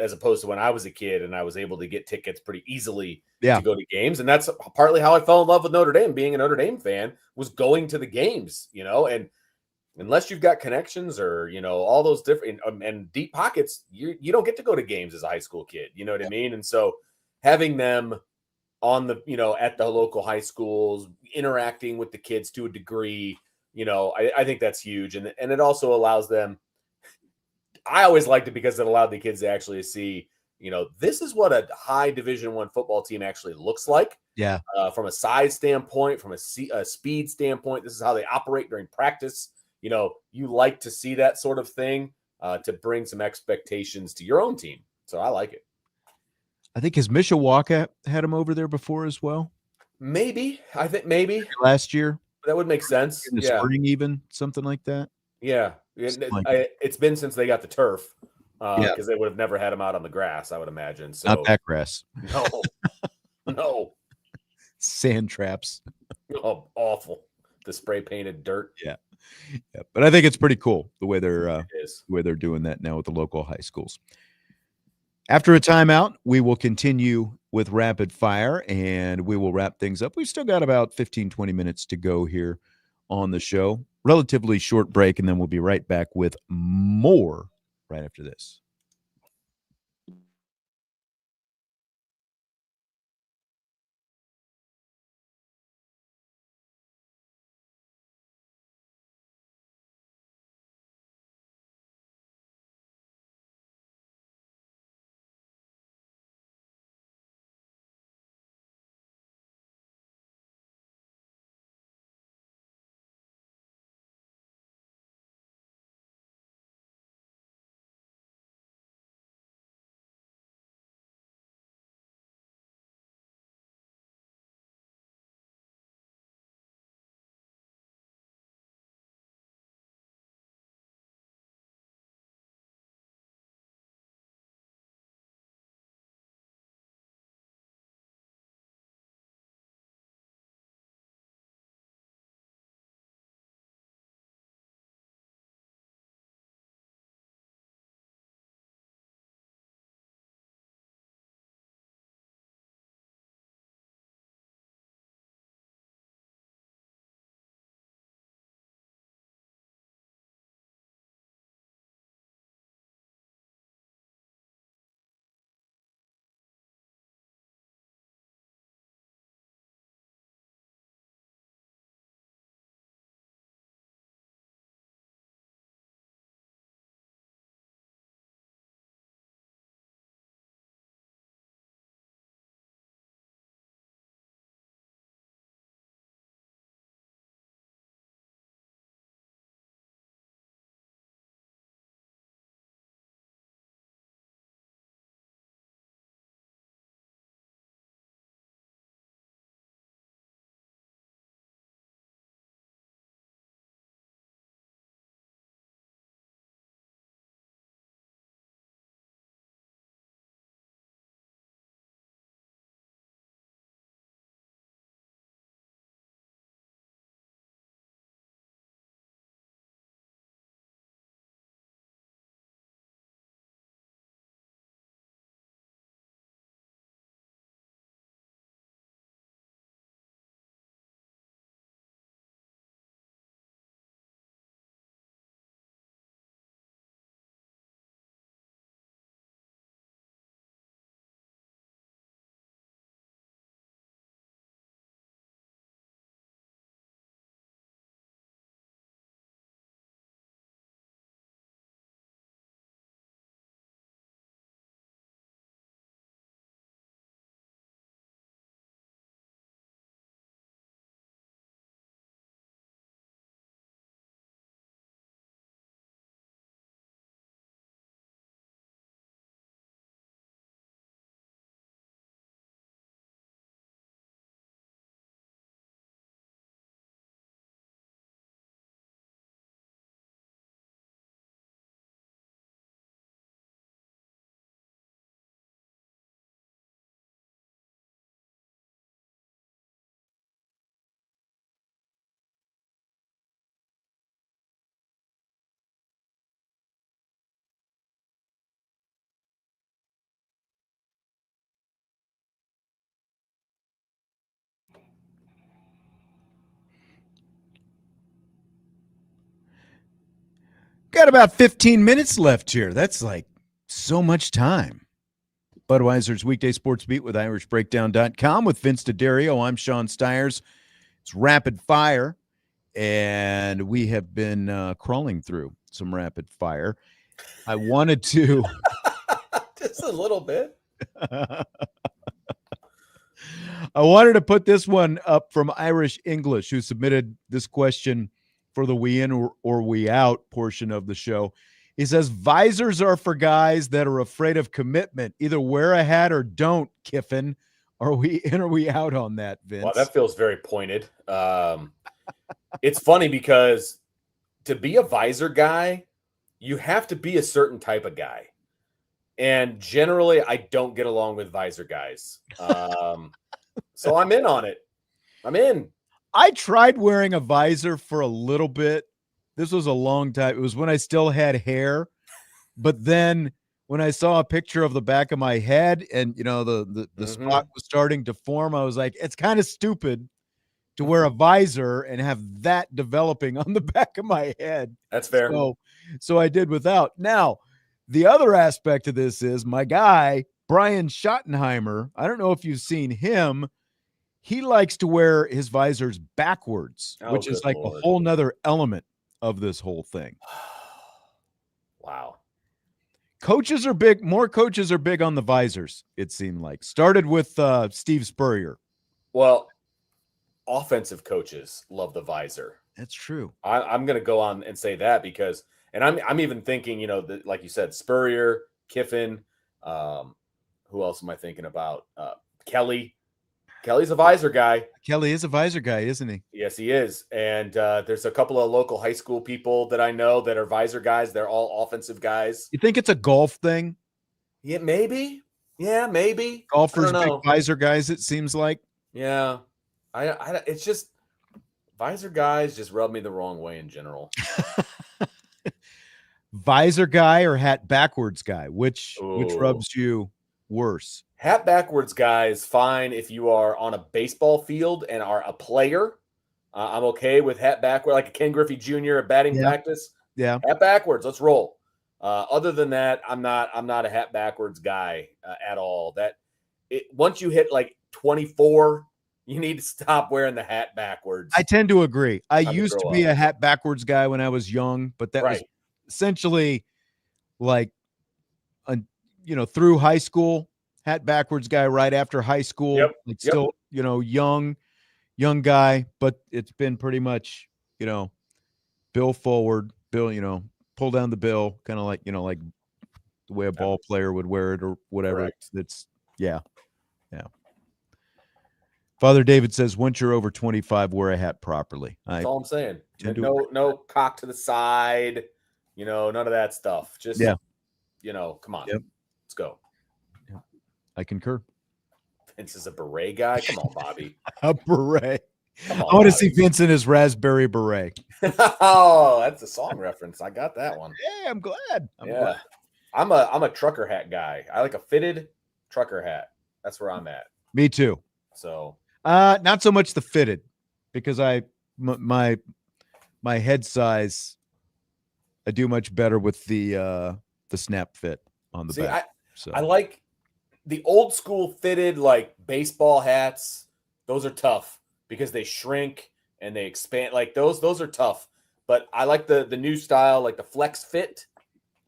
as opposed to when I was a kid and I was able to get tickets pretty easily to go to games. And that's partly how I fell in love with Notre Dame. Being a Notre Dame fan was going to the games, and unless you've got connections or, all those different and deep pockets, you don't get to go to games as a high school kid. You know what I mean? And so having them on the, at the local high schools, interacting with the kids to a degree, I think that's huge. And it also allows them, I always liked it because it allowed the kids to actually see, this is what a high Division I football team actually looks like. Yeah. From a size standpoint, from a speed standpoint, this is how they operate during practice. You like to see that sort of thing to bring some expectations to your own team. So I like it. I think has Mishawaka had him over there before as well? Maybe. I think maybe last year that would make sense. in the Yeah. spring, even something like that. Yeah. It's been since they got the turf Yeah. because they would have never had him out on the grass, I would imagine. So Not that grass. no. Sand traps. Oh, awful. The spray painted dirt. Yeah. But I think it's pretty cool the way they're It is. doing that now with the local high schools. After a timeout, we will continue with rapid fire and we will wrap things up. We've still got about 15, 20 minutes to go here on the show. Relatively short break, and then we'll be right back with more right after this. Got about 15 minutes left here. That's like so much time. Budweiser's Weekday Sports Beat with IrishBreakdown.com with Vince DeDario. I'm Sean Stiers. It's rapid fire, and we have been crawling through some rapid fire. I wanted to Just a little bit. I wanted to put this one up from Irish English, who submitted this question for the we in or we out portion of the show. He says, visors are for guys that are afraid of commitment. Either wear a hat or don't, Kiffin. Are we in or we out on that, Vince? Well, that feels very pointed. It's funny because to be a visor guy, you have to be a certain type of guy. And generally, I don't get along with visor guys. So I'm in on it. I'm in. I tried wearing a visor for a little bit. This was a long time. It was when I still had hair. But then when I saw a picture of the back of my head and, the spot was starting to form, I was like, it's kind of stupid to wear a visor and have that developing on the back of my head. That's fair. So I did without. Now, the other aspect of this is my guy, Brian Schottenheimer. I don't know if you've seen him. He likes to wear his visors backwards, which is like a whole nother element of this whole thing. Wow. Coaches are big. More coaches are big on the visors, it seemed like. Started with Steve Spurrier. Well, offensive coaches love the visor. That's true. I'm going to go on and say that because, and I'm even thinking, like you said, Spurrier, Kiffin, who else am I thinking about? Kelly. Kelly's a visor guy. Kelly is a visor guy, isn't he? Yes, he is. And there's a couple of local high school people that I know that are visor guys. They're all offensive guys. You think it's a golf thing? Yeah, maybe. Yeah, maybe. Golfers, big visor guys, it seems like. Yeah. It's just visor guys just rub me the wrong way in general. Visor guy or hat backwards guy? Which rubs you worse? Hat backwards guy is fine if you are on a baseball field and are a player. I'm okay with hat backward, like a Ken Griffey Jr. at batting practice. Yeah, hat backwards. Let's roll. Other than that, I'm not a hat backwards guy at all. Once you hit like 24, you need to stop wearing the hat backwards. I tend to agree. I used to be a hat backwards guy when I was young, but that was essentially like, through high school. Hat backwards guy right after high school. Still, young guy, but it's been pretty much, bill forward, bill, pull down the bill, kind of like, like the way a ball player would wear it or whatever. Correct. It's yeah. Father David says, once you're over 25, wear a hat properly. That's all I'm saying. No cock to the side, none of that stuff. Just, come on, let's go. I concur. Vince is a beret guy. Come on, Bobby. A beret. I want to see Vince in his raspberry beret. Oh, that's a song reference. I got that one. Yeah, I'm glad. Glad. I'm a trucker hat guy. I like a fitted trucker hat. That's where I'm at. Me too. So, not so much the fitted, because my head size, I do much better with the snap fit on the back. I like the old school fitted like baseball hats. Those are tough because they shrink and they expand. Like those are tough. But I like the new style, like the flex fit.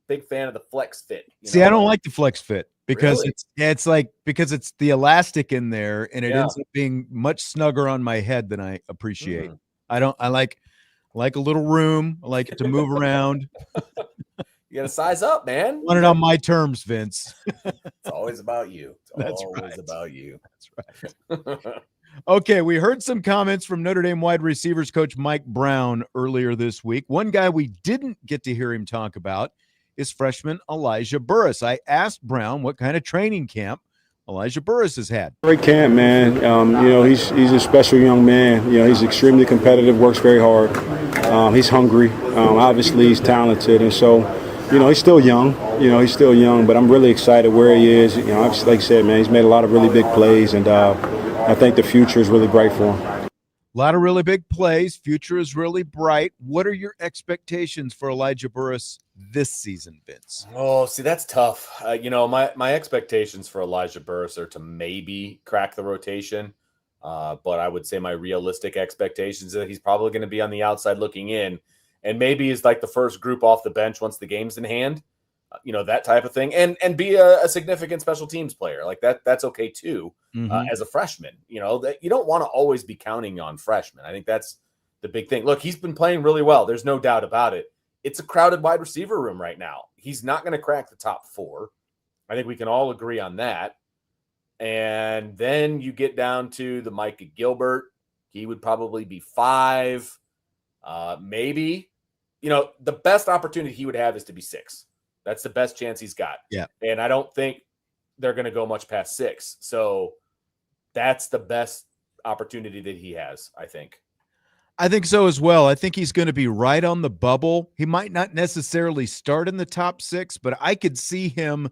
Big fan of the flex fit. See, I don't like the flex fit because it's like because it's the elastic in there and it ends up being much snugger on my head than I appreciate. I like a little room. I like it to move around. You got to size up, man. Want it on my terms, Vince. It's always about you. That's always about you. That's right. Okay, we heard some comments from Notre Dame wide receivers coach Mike Brown earlier this week. One guy we didn't get to hear him talk about is freshman Elijah Burris. I asked Brown what kind of training camp Elijah Burris has had. Great camp, man. He's a special young man. He's extremely competitive, works very hard. He's hungry. Obviously, he's talented, and so. He's still young. But I'm really excited where he is. Like I said, man, he's made a lot of really big plays, and I think the future is really bright for him. A lot of really big plays. Future is really bright. What are your expectations for Elijah Burris this season, Vince? Oh, see, that's tough. My expectations for Elijah Burris are to maybe crack the rotation. But I would say my realistic expectations are that he's probably going to be on the outside looking in. And maybe is like the first group off the bench once the game's in hand, that type of thing, and be a significant special teams player like that. That's okay too, as a freshman. That you don't want to always be counting on freshmen. I think that's the big thing. Look, he's been playing really well. There's no doubt about it. It's a crowded wide receiver room right now. He's not going to crack the top 4. I think we can all agree on that. And then you get down to the Micah Gilbert. He would probably be 5. Maybe, the best opportunity he would have is to be 6. That's the best chance he's got. Yeah. And I don't think they're going to go much past 6. So that's the best opportunity that he has, I think. I think so as well. I think he's going to be right on the bubble. He might not necessarily start in the top 6, but I could see him,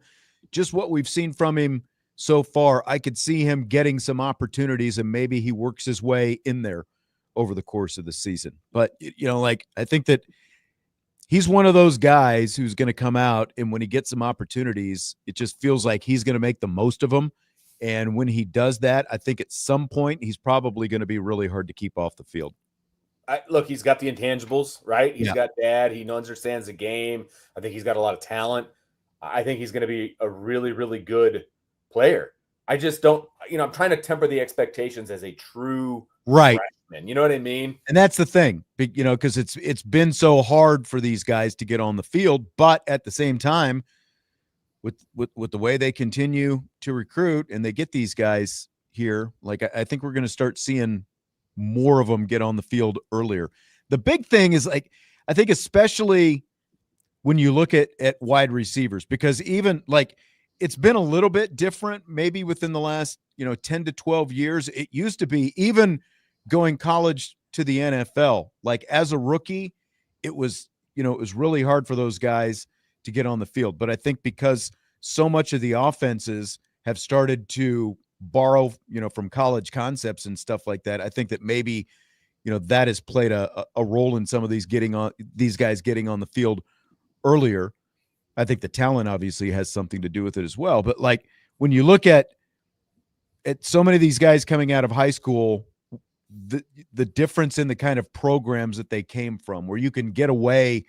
just what we've seen from him so far, I could see him getting some opportunities, and maybe he works his way in there over the course of the season. But, I think that he's one of those guys who's going to come out, and when he gets some opportunities, it just feels like he's going to make the most of them. And when he does that, I think at some point he's probably going to be really hard to keep off the field. Look, he's got the intangibles, right? He's got dad. He understands the game. I think he's got a lot of talent. I think he's going to be a really, really good player. I just don't, I'm trying to temper the expectations as a true freshman. You know what I mean? And that's the thing, because it's been so hard for these guys to get on the field. But at the same time, with the way they continue to recruit and they get these guys here, I think we're going to start seeing more of them get on the field earlier. The big thing is, I think especially when you look at wide receivers, because even it's been a little bit different maybe within the last 10 to 12 years. It used to be, even going college to the NFL, as a rookie, it was really hard for those guys to get on the field. But I think because so much of the offenses have started to borrow from college concepts and stuff like that, I think that maybe that has played a role in some of these guys getting on the field earlier. I think the talent obviously has something to do with it as well. But when you look at so many of these guys coming out of high school, the difference in the kind of programs that they came from, where you can get away,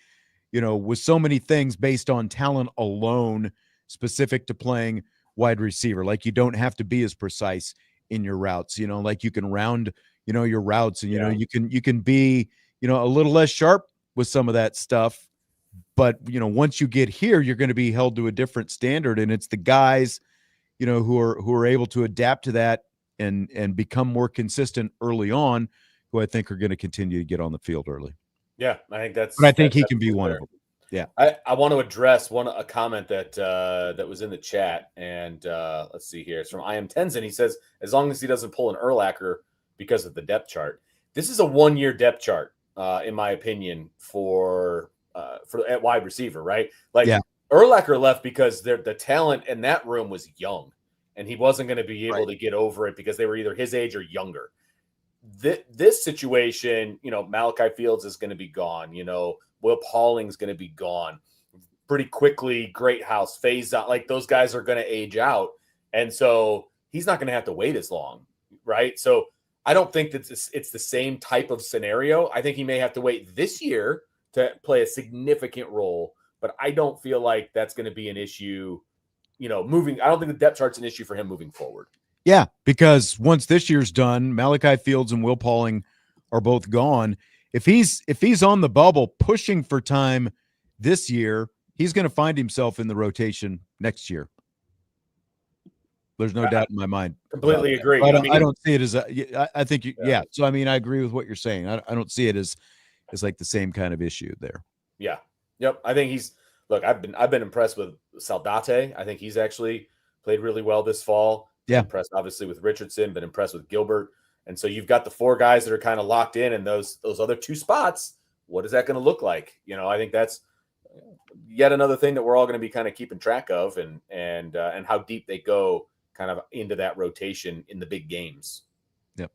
with so many things based on talent alone, specific to playing wide receiver. You don't have to be as precise in your routes, you can round, your routes, and, you can be, a little less sharp with some of that stuff. But, once you get here, you're going to be held to a different standard. And it's the guys, who are able to adapt to that and become more consistent early on, who I think are going to continue to get on the field early. Yeah, I think But I think he can be one of them. Yeah. I want to address a comment that was in the chat, and let's see here. It's from I Am Tenzin. He says, as long as he doesn't pull an Urlacher because of the depth chart. This is a 1-year depth chart, in my opinion, for at wide receiver, right? Urlacher left because the talent in that room was young, and he wasn't going to be able to get over it because they were either his age or younger. This situation, Malachi Fields is going to be gone. Will Pauling's going to be gone pretty quickly. Greathouse, phase out. Those guys are going to age out. And so he's not going to have to wait as long, right? So I don't think that it's the same type of scenario. I think he may have to wait this year to play a significant role, but I don't feel like that's going to be an issue, moving. I don't think the depth chart's an issue for him moving forward. Yeah, because once this year's done, Malachi Fields and Will Pauling are both gone. If he's on the bubble pushing for time this year, he's going to find himself in the rotation next year. There's no doubt in my mind. Completely agree. I don't see it as I think yeah. So I agree with what you're saying. I don't see it as the same kind of issue there. Yeah. Yep. I think I've been impressed with Saldate. I think he's actually played really well this fall. Yeah. Impressed obviously with Richardson, been impressed with Gilbert. And so you've got the 4 guys that are kind of locked in, and those other 2 spots, what is that going to look like? I think that's yet another thing that we're all going to be kind of keeping track of, and how deep they go kind of into that rotation in the big games. Yep.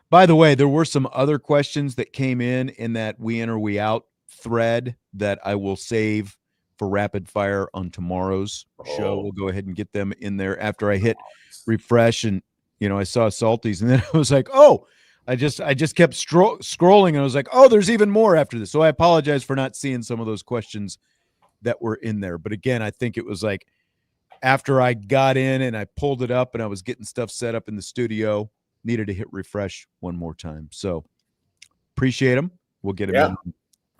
By the way, there were some other questions that came in that we in or we out thread that I will save for rapid fire on tomorrow's show. We'll go ahead and get them in there after I hit refresh, and I saw Salties, and then I was like, oh, I just kept scrolling, and I was like, oh, there's even more after this. So I apologize for not seeing some of those questions that were in there. But again, I think it was after I got in and I pulled it up and I was getting stuff set up in the studio, needed to hit refresh one more time. So appreciate them. We'll get them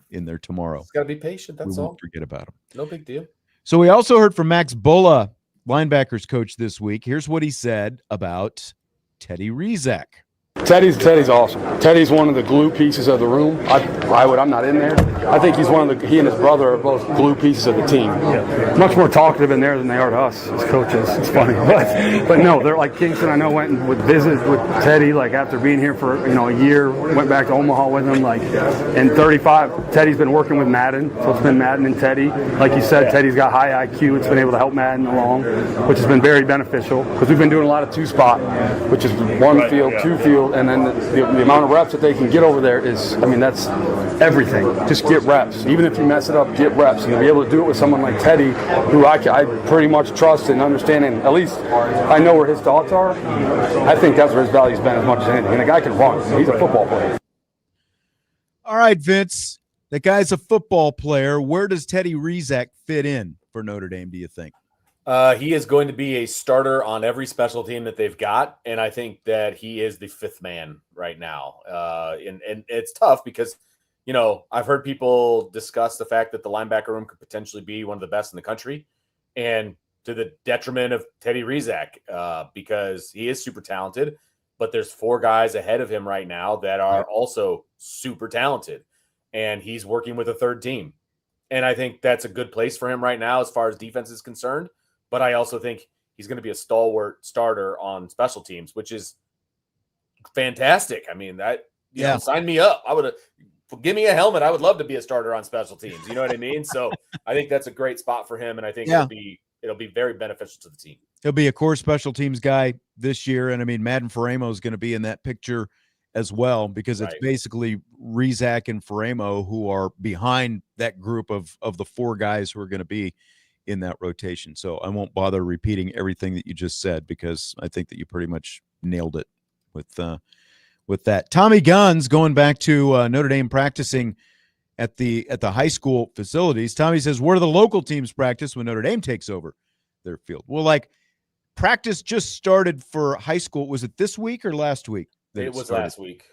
in there tomorrow. Just got to be patient. That's all. Won't forget about them. No big deal. So we also heard from Max Bulla linebackers coach this week. Here's what he said about Teddy Rizak. Teddy's awesome. Teddy's one of the glue pieces of the room. I'm not in there. I think he's he and his brother are both glue pieces of the team. Much more talkative in there than they are to us as coaches. It's funny, but no, they're like Kingston. I know went and would visit with Teddy like after being here for a year. Went back to Omaha with him and 35. Teddy's been working with Madden, so it's been Madden and Teddy. Like you said, Teddy's got high IQ. It's been able to help Madden along, which has been very beneficial because we've been doing a lot of two spot, which is one field, two field. And then the amount of reps that they can get over there is, that's everything. Just get reps. Even if you mess it up, get reps. And to be able to do it with someone like Teddy, who I pretty much trust and understand, and at least I know where his thoughts are, I think that's where his value's been as much as anything. And the guy can run. He's a football player. All right, Vince. The guy's a football player. Where does Teddy Rizak fit in for Notre Dame, do you think? He is going to be a starter on every special team that they've got, and I think that he is the fifth man right now. And it's tough because, I've heard people discuss the fact that the linebacker room could potentially be one of the best in the country, and to the detriment of Teddy Rizak, because he is super talented, but there's 4 guys ahead of him right now that are also super talented, and he's working with a third team. And I think that's a good place for him right now as far as defense is concerned. But I also think he's going to be a stalwart starter on special teams, which is fantastic. Sign me up. Give me a helmet. I would love to be a starter on special teams. You know what I mean? So I think that's a great spot for him, and I think it'll be very beneficial to the team. He'll be a core special teams guy this year, and Madden Faramo is going to be in that picture as well because it's basically Rizak and Faramo who are behind that group of the 4 guys who are going to be in that rotation. So I won't bother repeating everything that you just said because I think that you pretty much nailed it with that. Tommy Gunn's going back to Notre Dame practicing at the high school facilities. Tommy says, where do the local teams practice when Notre Dame takes over their field? Well, practice just started for high school. Was it this week or last week? It was last week.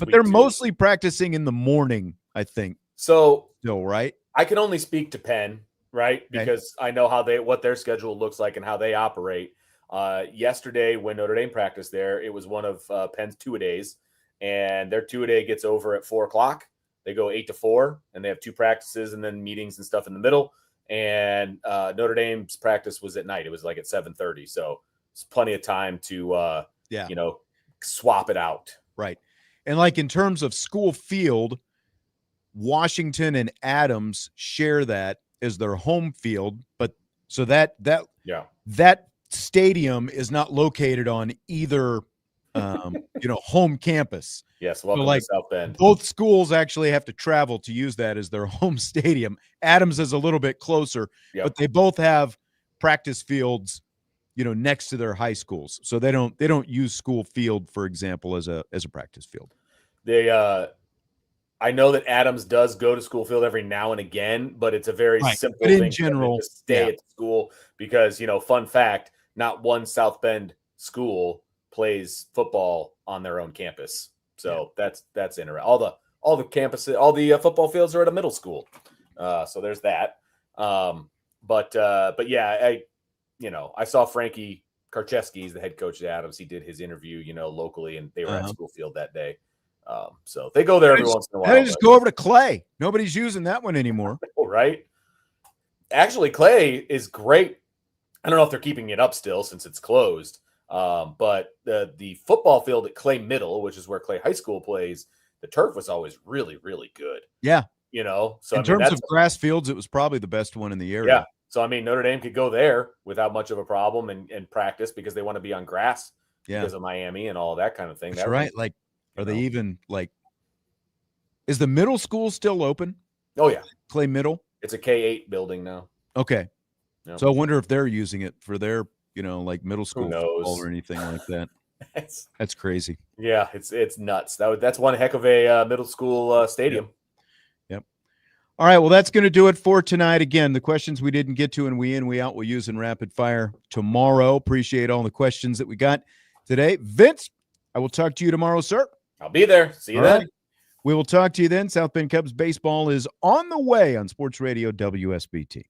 But they're mostly practicing in the morning, I think. So still, right? I can only speak to Penn. Right, because I know what their schedule looks like and how they operate. Yesterday, when Notre Dame practiced there, it was one of Penn's 2-a-days, and their 2-a-day gets over at 4:00. They go 8 to 4, and they have 2 practices and then meetings and stuff in the middle. And Notre Dame's practice was at night; it was like at 7:30, so it's plenty of time to swap it out. Right, and in terms of school field, Washington and Adams share that as their home field, but so that stadium is not located on either home campus. Yes, welcome to South Bend. Both schools actually have to travel to use that as their home stadium. Adams is a little bit closer, but they both have practice fields, next to their high schools. So they don't use school field, for example, as a practice field. I know that Adams does go to school field every now and again, but it's a very simple but thing in general, to stay at school because, fun fact, not one South Bend school plays football on their own campus. So that's interesting. All the campuses, all the football fields are at a middle school. So there's that. But yeah, I saw Frankie Karczewski, he's the head coach at Adams. He did his interview, locally, and they were at school field that day. So they go there every once in a while. They just go over to Clay. Nobody's using that one anymore. Right? Actually, Clay is great. I don't know if they're keeping it up still since it's closed. But the football field at Clay Middle, which is where Clay High School plays, the turf was always really, really good. Yeah. So in terms of grass fields, it was probably the best one in the area. Yeah. So, Notre Dame could go there without much of a problem and practice because they want to be on grass because of Miami and all that kind of thing. That's right. Are they even is the middle school still open? Oh, yeah. Clay Middle? It's a K-8 building now. Okay. Yep. So I wonder if they're using it for their, middle school football or anything like that. That's crazy. Yeah, it's nuts. That's one heck of a middle school stadium. Yep. All right, well, that's going to do it for tonight. Again, the questions we didn't get to and we in, we out, we'll use in rapid fire tomorrow. Appreciate all the questions that we got today. Vince, I will talk to you tomorrow, sir. I'll be there. See you then. Right. We will talk to you then. South Bend Cubs baseball is on the way on Sports Radio WSBT.